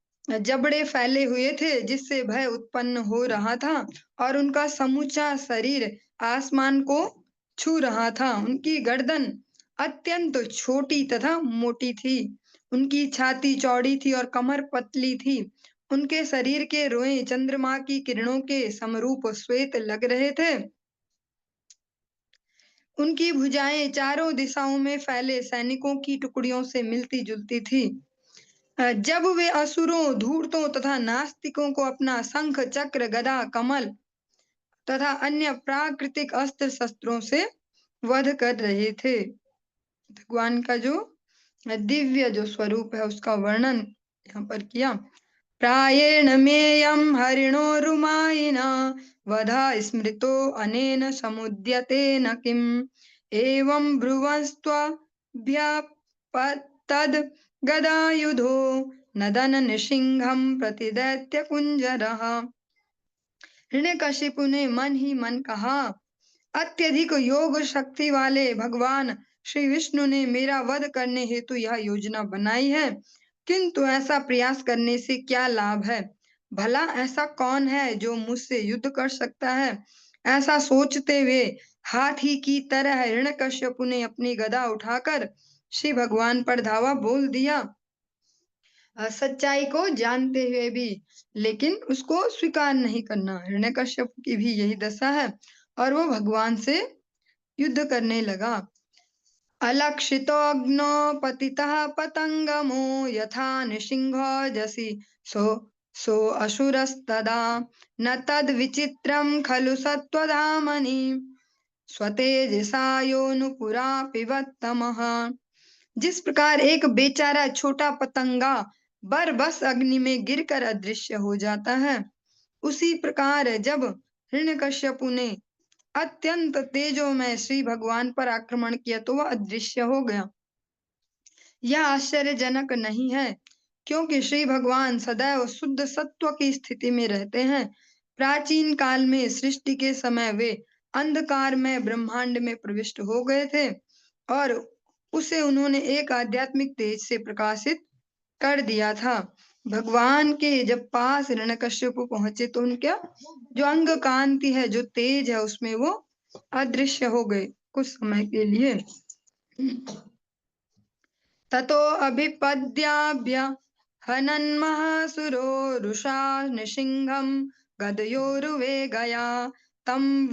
जबड़े फैले हुए थे, जिससे भय उत्पन्न हो रहा था, और उनका समूचा शरीर आसमान को छू रहा था। उनकी गर्दन अत्यंत छोटी तथा मोटी थी। उनकी छाती चौड़ी थी और कमर पतली थी। उनके शरीर के रोए चंद्रमा की किरणों के समरूप श्वेत लग रहे थे। उनकी भुजाएं चारों दिशाओं में फैले सैनिकों की टुकड़ियों से मिलती जुलती थी। जब वे असुरों, धूर्तों तथा नास्तिकों को अपना शंख, चक्र, गदा, कमल तथा अन्य प्राकृतिक अस्त्र शस्त्रों से वध कर रहे थे। भगवान का जो दिव्य जो स्वरूप है उसका वर्णन यहाँ पर किया। प्रायेण मेयं हरिणो रुमायिना वधा स्मृतो अनेन समुद्यते न किम एवं ब्रुवंस्त्वभ्यपतद् गदायुधो नदन नृसिंहं प्रति दैत्यकुंजरः। हिरण्यकशिपु ने मन ही मन कहा, अत्यधिक योग शक्ति वाले भगवान श्री विष्णु ने मेरा वध करने हेतु यह योजना बनाई है, किंतु ऐसा प्रयास करने से क्या लाभ है। भला ऐसा कौन है जो मुझसे युद्ध कर सकता है। ऐसा सोचते हुए हाथी की तरह हिरण्यकश्यपु ने अपनी गदा उठाकर श्री भगवान पर धावा बोल दिया। सच्चाई को जानते हुए भी लेकिन उसको स्वीकार नहीं करना। हिरण्यकश्यप की भी यही दशा है, और वो भगवान से युद्ध करने लगा। अलक्षितोऽग्नो पतितः पतंगमो यथा नृसिंहो जसि सो असुरस्तदा न तद् विचित्रं खलु सत्त्वधामनि स्वतेजसा योऽनुपुरा पिबत्तमः। जिस प्रकार एक बेचारा छोटा पतंगा बरबस अग्नि में गिरकर अदृश्य हो जाता है, उसी प्रकार जब हिरण्यकश्यपु ने अत्यंत तेजोमय श्री भगवान पर आक्रमण किया तो वह अदृश्य हो गया। यह आश्चर्यजनक नहीं है क्योंकि श्री भगवान सदैव शुद्ध सत्व की स्थिति में रहते हैं। प्राचीन काल में सृष्टि के समय वे अंधकार में ब्रह्मांड में प्रविष्ट हो गए थे और उसे उन्होंने एक आध्यात्मिक तेज से प्रकाशित कर दिया था। भगवान के जब पास हिरण्यकश्यप पहुंचे तो उनका जो अंग कांति है, जो तेज है, उसमें वो अदृश्य हो गए कुछ समय के लिए। ततो अभिपद्याभ्य हनन्महासुरो रुषा निसिंहं गदयोरुवेगया तं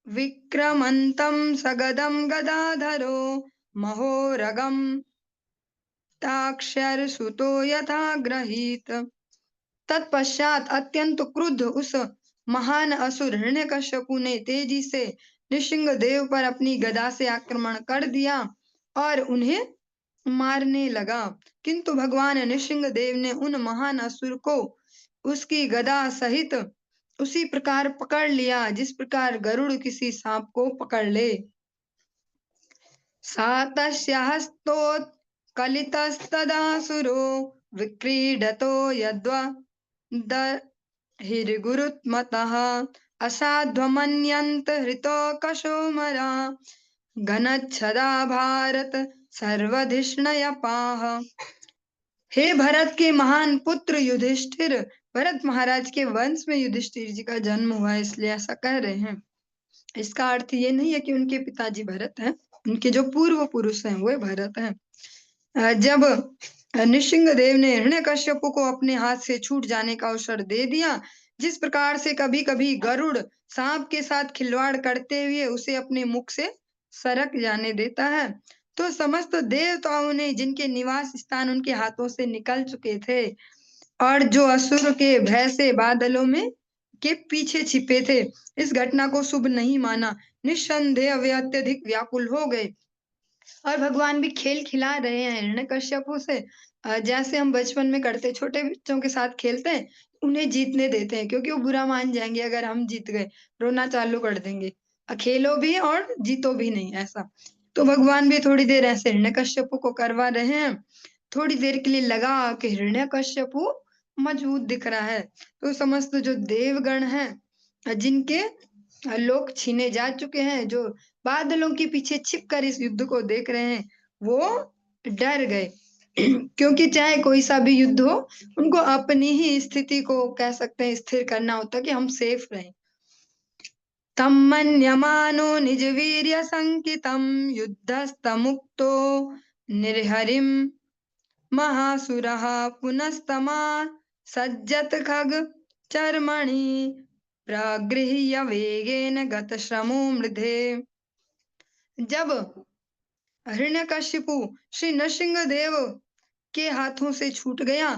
विक्रमन्तं सगदं गदाधरो महोरगं ताक्षरसुतो यथा ग्रहीत। तत्पश्चात अत्यंत क्रुद्ध उस महान असुर हिरण्यकश्यपु ने तेजी से नृसिंह देव पर अपनी गदा से आक्रमण कर दिया और उन्हें मारने लगा। किंतु भगवान नृसिंह देव ने उन महान असुर को उसकी गदा सहित उसी प्रकार पकड़ लिया जिस प्रकार गरुड़ किसी सांप को पकड़ ले। सातस्य हस्तोत्कलितस्तदासुरो विक्रीडतो यद्वदहिर्गुरुत्मतः असाध्वमन्यन्त हृतो कशोमरा घनच्छदा भारत सर्वधिष्णयपाः। हे भरत के महान पुत्र युधिष्ठिर, भरत महाराज के वंश में युधिष्ठिर जी का जन्म हुआ है, इसलिए ऐसा कह रहे हैं। इसका अर्थ ये नहीं है कि उनके पिताजी भरत हैं, उनके जो पूर्व पुरुष हैं वो भरत हैं। जब नृसिंह देव ने हिरण्यकश्यपु को अपने हाथ से छूट जाने का अवसर दे दिया, जिस प्रकार से कभी कभी गरुड़ सांप के साथ खिलवाड़ करते हुए उसे अपने मुख से सरक जाने देता है, तो समस्त देवताओं ने जिनके निवास स्थान उनके हाथों से निकल चुके थे और जो असुर के भय से बादलों में के पीछे छिपे थे, इस घटना को शुभ नहीं माना। निस्संदेह वे अत्यधिक व्याकुल हो गए और भगवान भी खेल खिला रहे हैं हिरण्यकश्यपु से। जैसे हम बचपन में करते, छोटे बच्चों के साथ खेलते हैं, उन्हें जीतने देते हैं क्योंकि वो बुरा मान जाएंगे अगर हम जीत गए, रोना चालू कर देंगे। खेलो भी और जीतो भी नहीं, ऐसा। तो भगवान भी थोड़ी देर ऐसे हिरण्यकश्यपु को करवा रहे हैं। थोड़ी देर के लिए लगा कि हिरण्यकश्यपु मजबूत दिख रहा है, तो समस्त जो देवगण हैं जिनके लोग छीने जा चुके हैं, जो बादलों के पीछे छिपकर इस युद्ध को देख रहे हैं, वो डर गए। क्योंकि चाहे कोई सा भी युद्ध हो, उनको अपनी ही स्थिति को कह सकते हैं स्थिर करना होता कि हम सेफ रहें। तम मन्यमानो निज वीर्य संकितम युद्धस्तमुक्तो निर्हरिम महासुरः पुनस्तमा सज्जत खग चर्मणि प्रगृह्य वेगेन गतश्रमो मृधे। जब हिरण्यकशिपु श्री नृसिंह देव के हाथों से छूट गया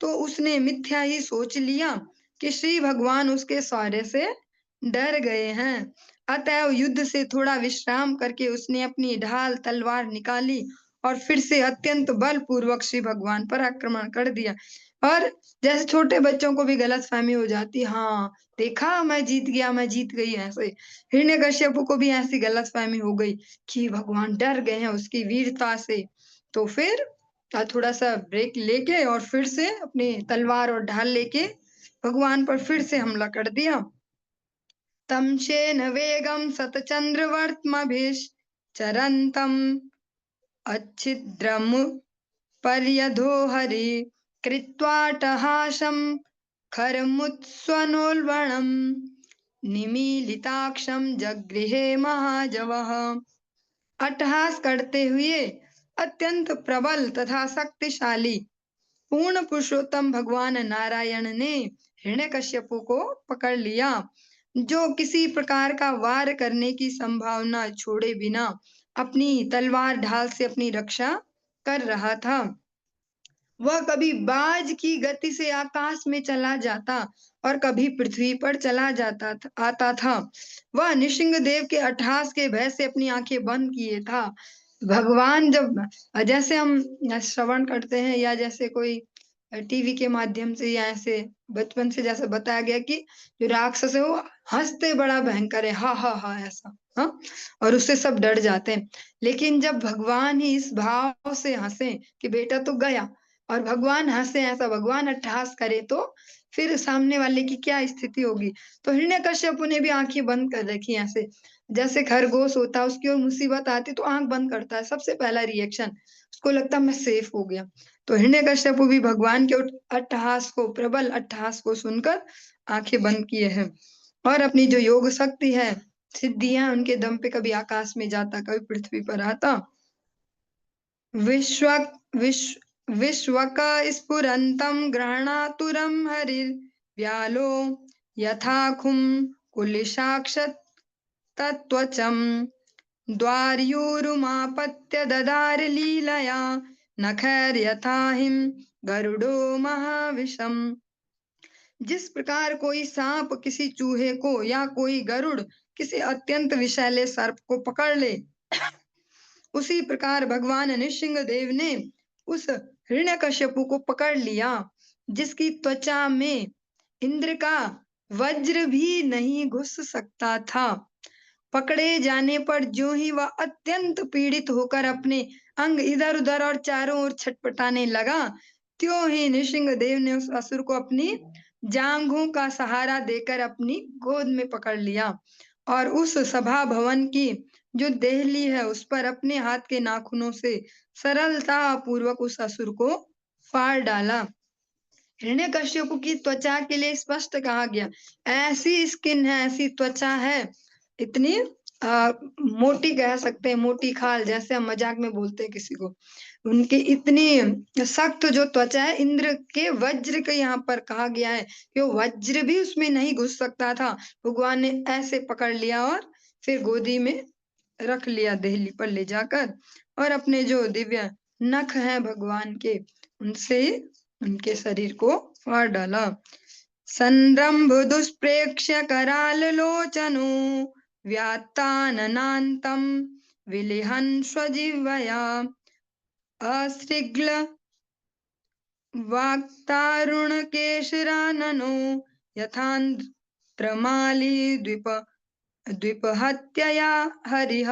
तो उसने मिथ्या ही सोच लिया कि श्री भगवान उसके सौर्य से डर गए हैं। अतएव युद्ध से थोड़ा विश्राम करके उसने अपनी ढाल तलवार निकाली और फिर से अत्यंत बलपूर्वक श्री भगवान पर आक्रमण कर दिया। और जैसे छोटे बच्चों को भी गलतफहमी हो जाती, हाँ देखा मैं जीत गया, मैं जीत गई, ऐसे हिरण्यकश्यप को भी ऐसी गलतफहमी हो गई कि भगवान डर गए हैं उसकी वीरता से। तो फिर थोड़ा सा ब्रेक लेके और फिर से अपनी तलवार और ढाल लेके भगवान पर फिर से हमला कर दिया। तमशेन वेगम शतचंद्रवर्त्मभिश्चरन्तम् अच्छिद्रम पर्यधो हरि कृत्वाटहासं खरमुत्स्वनोल्बणं निमीलिताक्षं जगृहे महाजवः। अट्टहास करते हुए अत्यंत प्रबल तथा शक्तिशाली पूर्ण पुरुषोत्तम भगवान नारायण ने हिरण्यकश्यपु को पकड़ लिया, जो किसी प्रकार का वार करने की संभावना छोड़े बिना अपनी तलवार ढाल से अपनी रक्षा कर रहा था। वह कभी बाज की गति से आकाश में चला जाता और कभी पृथ्वी पर चला जाता आता था। वह नृसिंह देव के अट्टहास के भय से अपनी आंखें बंद किए था। भगवान जब जैसे हम श्रवण करते हैं या जैसे कोई टीवी के माध्यम से या ऐसे बचपन से जैसे बताया गया कि जो राक्षस है वो हंसते बड़ा भयंकर है, हा हा हा, ऐसा, हाँ, और उससे सब डर जाते हैं। लेकिन जब भगवान ही इस भाव से हंसे कि बेटा तो गया और भगवान हंसे, ऐसा भगवान अट्टहास करे तो फिर सामने वाले की क्या स्थिति होगी। तो हिरण्यकश्यप ने भी आंखें बंद कर रखी ऐसे, जैसे खरगोश होता है उसकी ओर मुसीबत आती तो आंख बंद करता है, सबसे पहला रिएक्शन उसको लगता मैं सेफ हो गया। तो हिरण्यकश्यप भी भगवान के अट्टहास को, प्रबल अट्टहास को सुनकर आंखें बंद किए हैं और अपनी जो योग शक्ति है, सिद्धियां, उनके दम पे कभी आकाश में जाता, कभी पृथ्वी पर आता। विश्व विश्व विश्वक स्फुरन्तं ग्रहणातुरं हरिर्व्यालो यथाखुं कुलिशाक्षतत्त्वचं द्वार्युरुमापत्य ददार लीलया नखैर्यथाहिं गरुडो महाविशम्। जिस प्रकार कोई सांप किसी चूहे को या कोई गरुड़ किसी अत्यंत विषैले सर्प को पकड़ ले, उसी प्रकार भगवान नृसिंह देव ने उस हिरण्यकश्यपु को पकड़ लिया, जिसकी त्वचा में इंद्र का वज्र भी नहीं घुस सकता था। पकड़े जाने पर ज्यों ही वह अत्यंत पीड़ित होकर अपने अंग इधर उधर और चारों ओर छटपटाने लगा, त्यों ही नृसिंह देव ने उस असुर को अपनी जांघों का सहारा देकर अपनी गोद में पकड़ लिया और उस सभा भवन की जो देहली है उस पर अपने हाथ के नाखूनों से सरलता पूर्वक उस असुर को फाड़ डाला। हिरण्यकश्यप की त्वचा के लिए स्पष्ट कहा गया, ऐसी स्किन है, ऐसी त्वचा है, इतनी मोटी कह सकते हैं, मोटी खाल, जैसे हम मजाक में बोलते हैं किसी को, उनकी इतनी सख्त जो त्वचा है, इंद्र के वज्र के यहाँ पर कहा गया है कि वो वज्र भी उसमें नहीं घुस सकता था। भगवान ने ऐसे पकड़ लिया और फिर गोदी में रख लिया देहली पर ले जाकर, और अपने जो दिव्य नख हैं भगवान के, उनसे उनके शरीर को फाड़ डाला। संरंभ दुष्प्रेक्ष्य कराल लोचनो व्यात्ताननान्तं विलिहन् स्वजिह्वया असृग्ल वाक्तारुणकेशराननो यथान्त्रमाली द्विपहत्यया हरिः।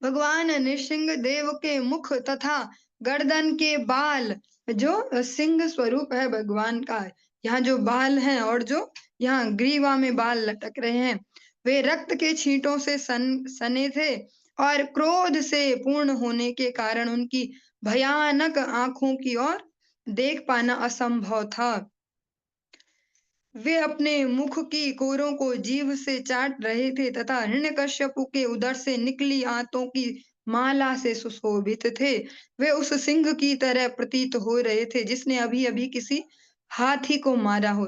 भगवान नृसिंह देव के मुख तथा गर्दन के बाल, जो सिंह स्वरूप है भगवान का, यहाँ जो बाल हैं और जो यहाँ ग्रीवा में बाल लटक रहे हैं, वे रक्त के छींटों से सने थे और क्रोध से पूर्ण होने के कारण उनकी भयानक आंखों की ओर देख पाना असंभव था। वे अपने मुख की कोरों को जीभ से चाट रहे थे तथा हिरण्यकश्यपु के उदर से निकली आंतों की माला से सुशोभित थे। वे उस सिंह की तरह प्रतीत हो रहे थे जिसने अभी अभी किसी हाथी को मारा हो।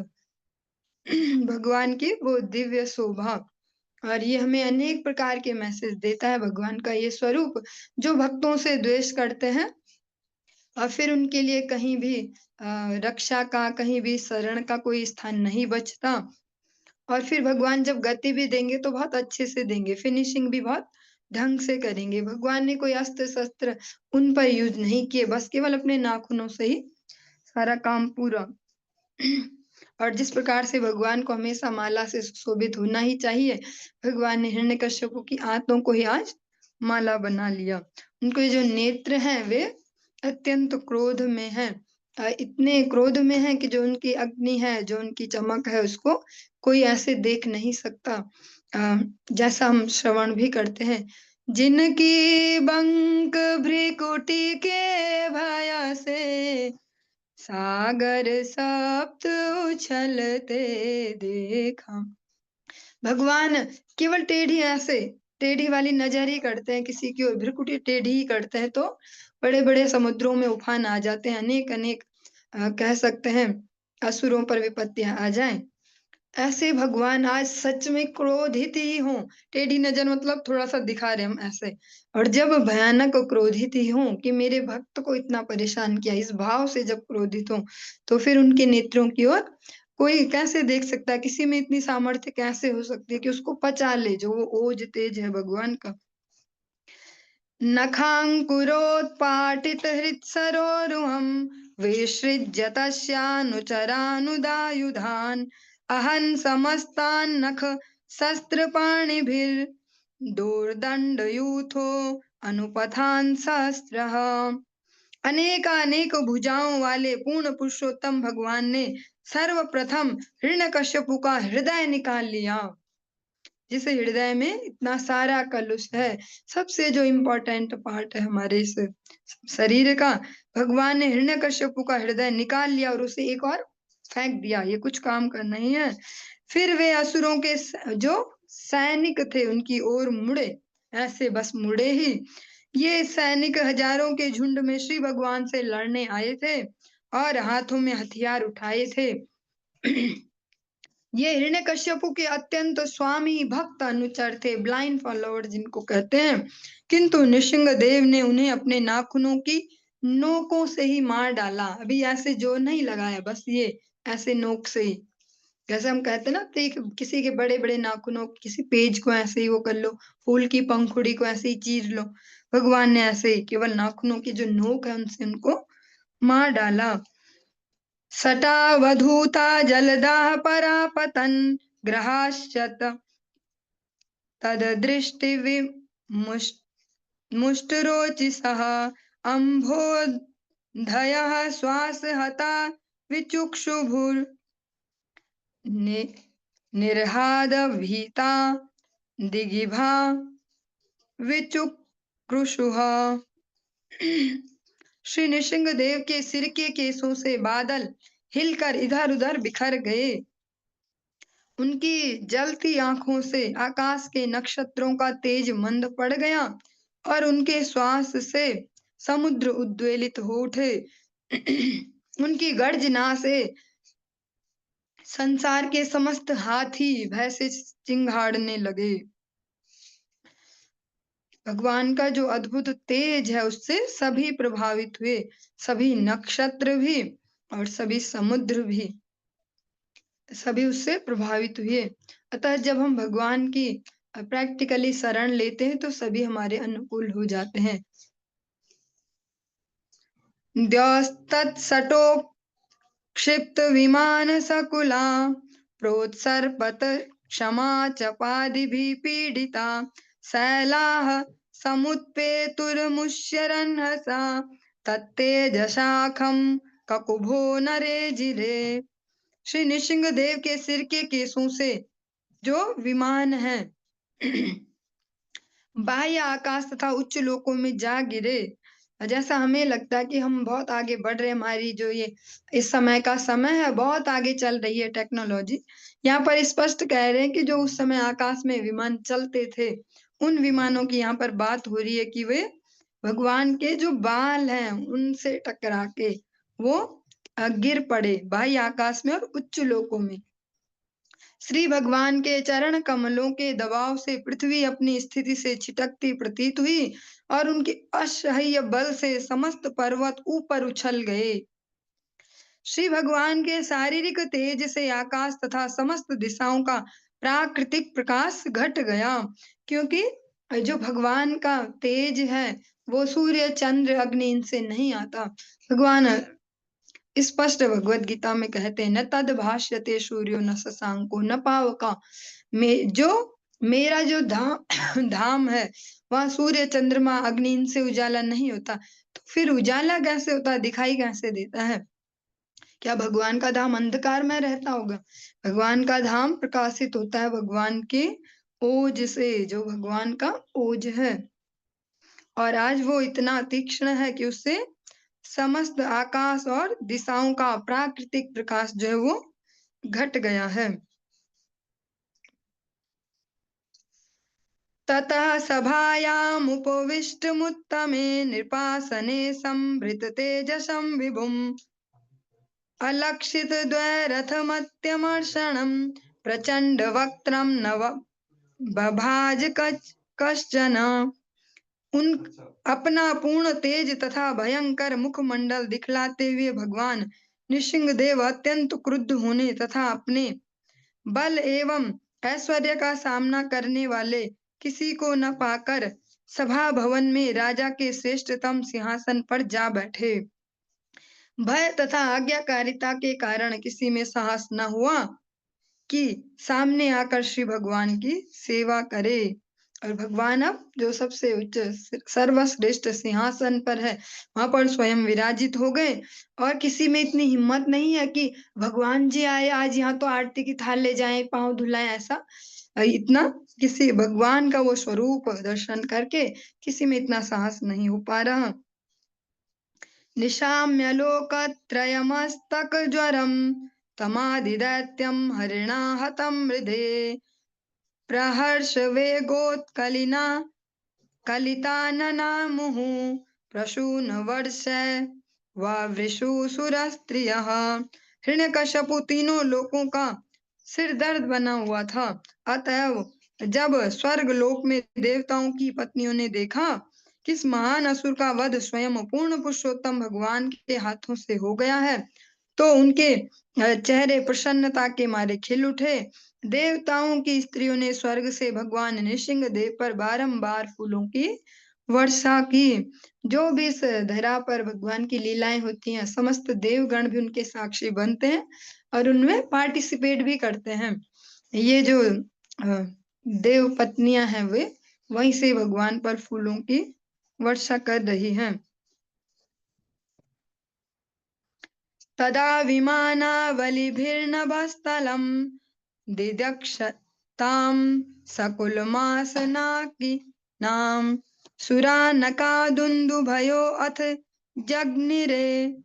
भगवान की वो दिव्य शोभा, और ये हमें अनेक प्रकार के मैसेज देता है भगवान का ये स्वरूप। जो भक्तों से द्वेष करते हैं और फिर उनके लिए कहीं भी रक्षा का, कहीं भी शरण का कोई स्थान नहीं बचता। और फिर भगवान जब गति भी देंगे तो बहुत अच्छे से देंगे, फिनिशिंग भी बहुत ढंग से करेंगे। भगवान ने कोई अस्त्र शस्त्र उन पर यूज नहीं किए, बस केवल अपने नाखूनों से ही सारा काम पूरा। और जिस प्रकार से भगवान को हमेशा माला से सुशोभित होना ही चाहिए, भगवान ने हिरण्यकश्यप की आंतों को ही आज माला बना लिया। उनके जो नेत्र हैं वे अत्यंत क्रोध में हैं, इतने क्रोध में हैं कि जो उनकी अग्नि है, जो उनकी चमक है, उसको कोई ऐसे देख नहीं सकता। जैसा हम श्रवण भी करते हैं, जिनकी बंक भ्रिकुटी के भय से सागर सप्त उछलते देखा। भगवान केवल टेढ़ी ऐसे टेढ़ी वाली नजर ही करते हैं किसी की ओर, भ्रिकुटी टेढ़ी ही करते हैं तो बड़े बड़े समुद्रों में उफान आ जाते हैं, अनेक अनेक कह सकते हैं असुरों पर विपत्तियां आ जाएं। ऐसे भगवान आज सच में क्रोधित ही हों, टेढ़ी नजर मतलब थोड़ा सा दिखा रहे हम ऐसे, और जब भयानक क्रोधित ही हों कि मेरे भक्त को इतना परेशान किया, इस भाव से जब क्रोधित हों, तो फिर उनके नेत्रों की ओर कोई कैसे देख सकता है, किसी में इतनी सामर्थ्य कैसे हो सकती है कि उसको पचा ले, जो वो ओज तेज है भगवान का। नखांकुरोत्पाटित हृत्सरोरुहं विसृज्य तस्यानुचरानुदायुधान् अहन् समस्तान् नख शस्त्रपाणिभिर्दोर्दण्डयूथो अनुपथान् सहस्रः। अनेकानेक भुजाओं वाले पूर्ण पुरुषोत्तम भगवान ने सर्वप्रथम हिरण्यकश्यपु का हृदय निकाल लिया। जिस हृदय में इतना सारा कलुष है, सबसे जो इम्पोर्टेंट पार्ट है हमारे इस शरीर का, भगवान ने हिरण्यकश्यपु का हृदय निकाल लिया और उसे एक और फेंक दिया। ये कुछ काम का नहीं है। फिर वे असुरों के जो सैनिक थे उनकी ओर मुड़े, ऐसे बस मुड़े ही। ये सैनिक हजारों के झुंड में श्री भगवान से लड़ने आए थे और हाथों में हथियार उठाए थे। ये हिरण्यकश्यपु के अत्यंत स्वामी भक्त अनुचर थे, ब्लाइंड फॉलोअर जिनको कहते हैं। किंतु नृसिंह देव ने उन्हें अपने नाखूनों की नोकों से ही मार डाला। अभी ऐसे जोर नहीं लगाया, बस ये ऐसे नोक से ही, जैसे हम कहते हैं ना, किसी के बड़े बड़े नाखूनों, किसी पेज को ऐसे ही वो कर लो, फूल की पंखुड़ी को ऐसे ही चीर लो। भगवान ने ऐसे ही केवल नाखूनों की जो नोक है उनसे उनको मार डाला। सटावधूता जलदाः परापतन् ग्रहाश्चत तद्दृष्टिविमुष्टरोचिषः अम्भोधयः श्वासहता विचुक्षुभुर्निर्हादभीता दिगिभा विचुक्रुषुः। श्री नृसिंह देव के सिर के केसों से बादल हिलकर इधर उधर बिखर गए। उनकी जलती आंखों से आकाश के नक्षत्रों का तेज मंद पड़ गया और उनके श्वास से समुद्र उद्वेलित हो उठे। उनकी गर्जना से संसार के समस्त हाथी भय से चिंघाड़ने लगे। भगवान का जो अद्भुत तेज है उससे सभी प्रभावित हुए, सभी नक्षत्र भी और सभी समुद्र भी, सभी उससे प्रभावित हुए। अतः जब हम भगवान की प्रैक्टिकली शरण लेते हैं तो सभी हमारे अनुकूल हो जाते हैं। द्यौस्तत्सटो क्षिप्त विमान सकुला प्रोत्सर्पत क्षमा चपादिभिः पीडिता शैलाः समुत्पेतुर्मुष्यरन्हसा तत्तेजशाखं ककुभो नरे जिरे। श्री नृसिंह देव के सिर के केसों से जो विमान है बाह्य आकाश तथा उच्च लोकों में जा गिरे। जैसा हमें लगता है कि हम बहुत आगे बढ़ रहे हैं, हमारी जो ये इस समय का समय है बहुत आगे चल रही है टेक्नोलॉजी। यहाँ पर स्पष्ट कह रहे हैं कि जो उस समय आकाश में विमान चलते थे उन विमानों की यहाँ पर बात हो रही है कि वे भगवान के जो बाल हैं उनसे टकरा के वो गिर पड़े बाह्य आकाश में और उच्च लोकों में। श्री भगवान के चरण कमलों के दबाव से पृथ्वी अपनी स्थिति से छिटकती प्रतीत हुई और उनके असह्य बल से समस्त पर्वत ऊपर उछल गए। श्री भगवान के शारीरिक तेज से आकाश तथा समस्त दिशाओं का प्राकृतिक प्रकाश घट गया, क्योंकि जो भगवान का तेज है वो सूर्य चंद्र अग्नि इनसे नहीं आता। भगवान स्पष्ट भगवत गीता में कहते हैं, न तद भाष्यते सूर्यो न शशांको न पावका। जो मेरा जो धाम है वहां सूर्य चंद्रमा अग्नि इनसे उजाला नहीं होता, तो फिर उजाला कैसे होता है, दिखाई कैसे देता है? क्या भगवान का धाम अंधकार में रहता होगा? भगवान का धाम प्रकाशित होता है भगवान के ओज से, जो भगवान का ओज है। और आज वो इतना तीक्ष्ण है कि उससे समस्त आकाश और दिशाओं का प्राकृतिक प्रकाश जो है वो घट गया है। ततः सभायाम् उपविष्टमुत्तमे नृपासने संभृत तेजसं विभुम् अलक्षित द्वैरथमत्यमर्षणम् प्रचंड वक्त्रं नव बभाज कश्चन। उन अपना पूर्ण तेज तथा भयंकर मुखमंडल दिखलाते हुए भगवान नृसिंह देव अत्यंत क्रुद्ध होने तथा अपने बल एवं ऐश्वर्य का सामना करने वाले किसी को न पाकर सभा भवन में राजा के श्रेष्ठतम सिंहासन पर जा बैठे। भय तथा आज्ञाकारिता के कारण किसी में साहस न हुआ कि सामने आकर श्री भगवान की सेवा करे। और भगवान अब जो सबसे उच्च सर्वश्रेष्ठ सिंहासन पर है, वहां पर स्वयं विराजित हो गए। और किसी में इतनी हिम्मत नहीं है कि भगवान जी आए आज यहाँ तो आरती की थाल ले जाएं, पांव धुलाएं, ऐसा इतना किसी भगवान का वो स्वरूप दर्शन करके किसी में इतना साहस नहीं हो पा रहा। निशाम्य लोकत्रयमस्तक ज्वरम तमादिदैत्यम हरिणाहतं हृदे प्रहर्ष वेगोत्कलिना कलिताननामुः प्रसून वर्ष वृषुसुर स्त्रियः। हिरण्यकश्यपु तीनों लोकों का सिर दर्द बना हुआ था। अतएव जब स्वर्ग लोक में देवताओं की पत्नियों ने देखा कि इस महान असुर का वध स्वयं पूर्ण पुरुषोत्तम भगवान के हाथों से हो गया है, तो उनके चेहरे प्रसन्नता के मारे खिल उठे। देवताओं की स्त्रियों ने स्वर्ग से भगवान नृसिंह देव पर बारंबार फूलों की वर्षा की। जो भी इस धरा पर भगवान की लीलाएं होती हैं, समस्त देवगण भी उनके साक्षी बनते हैं और उनमें पार्टिसिपेट भी करते हैं। ये जो देव पत्नियां हैं वे वहीं से भगवान पर फूलों की वर्षा कर रही हैं। तदा विमानावलिभिर्नभस्थलं दिदक्षतां सकुलमासनाकिनां सुरानकादुन्दुभयो अथ जग्निरे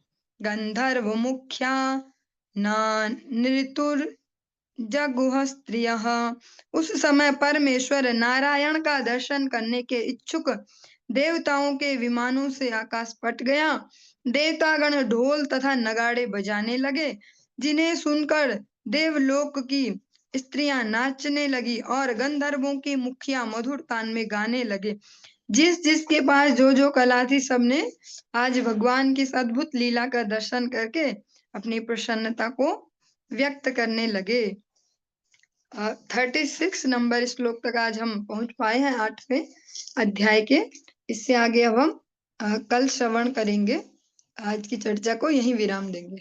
गन्धर्वमुख्या नृतुर्जगुः स्त्रियः। उस समय परमेश्वर नारायण का दर्शन करने के इच्छुक देवताओं के विमानों से आकाश पट गया। देवतागण ढोल तथा नगाड़े बजाने लगे, जिन्हें सुनकर देवलोक की स्त्रियां नाचने लगी और गंधर्वों की मुखिया मधुर तान में गाने लगे। जिस जिसके पास जो जो कला थी, सबने आज भगवान की इस अद्भुत लीला का दर्शन करके अपनी प्रसन्नता को व्यक्त करने लगे। 36 नंबर श्लोक तक आज हम पहुंच पाए हैं 8वें अध्याय के। इससे आगे अब हम कल श्रवण करेंगे। आज की चर्चा को यहीं विराम देंगे।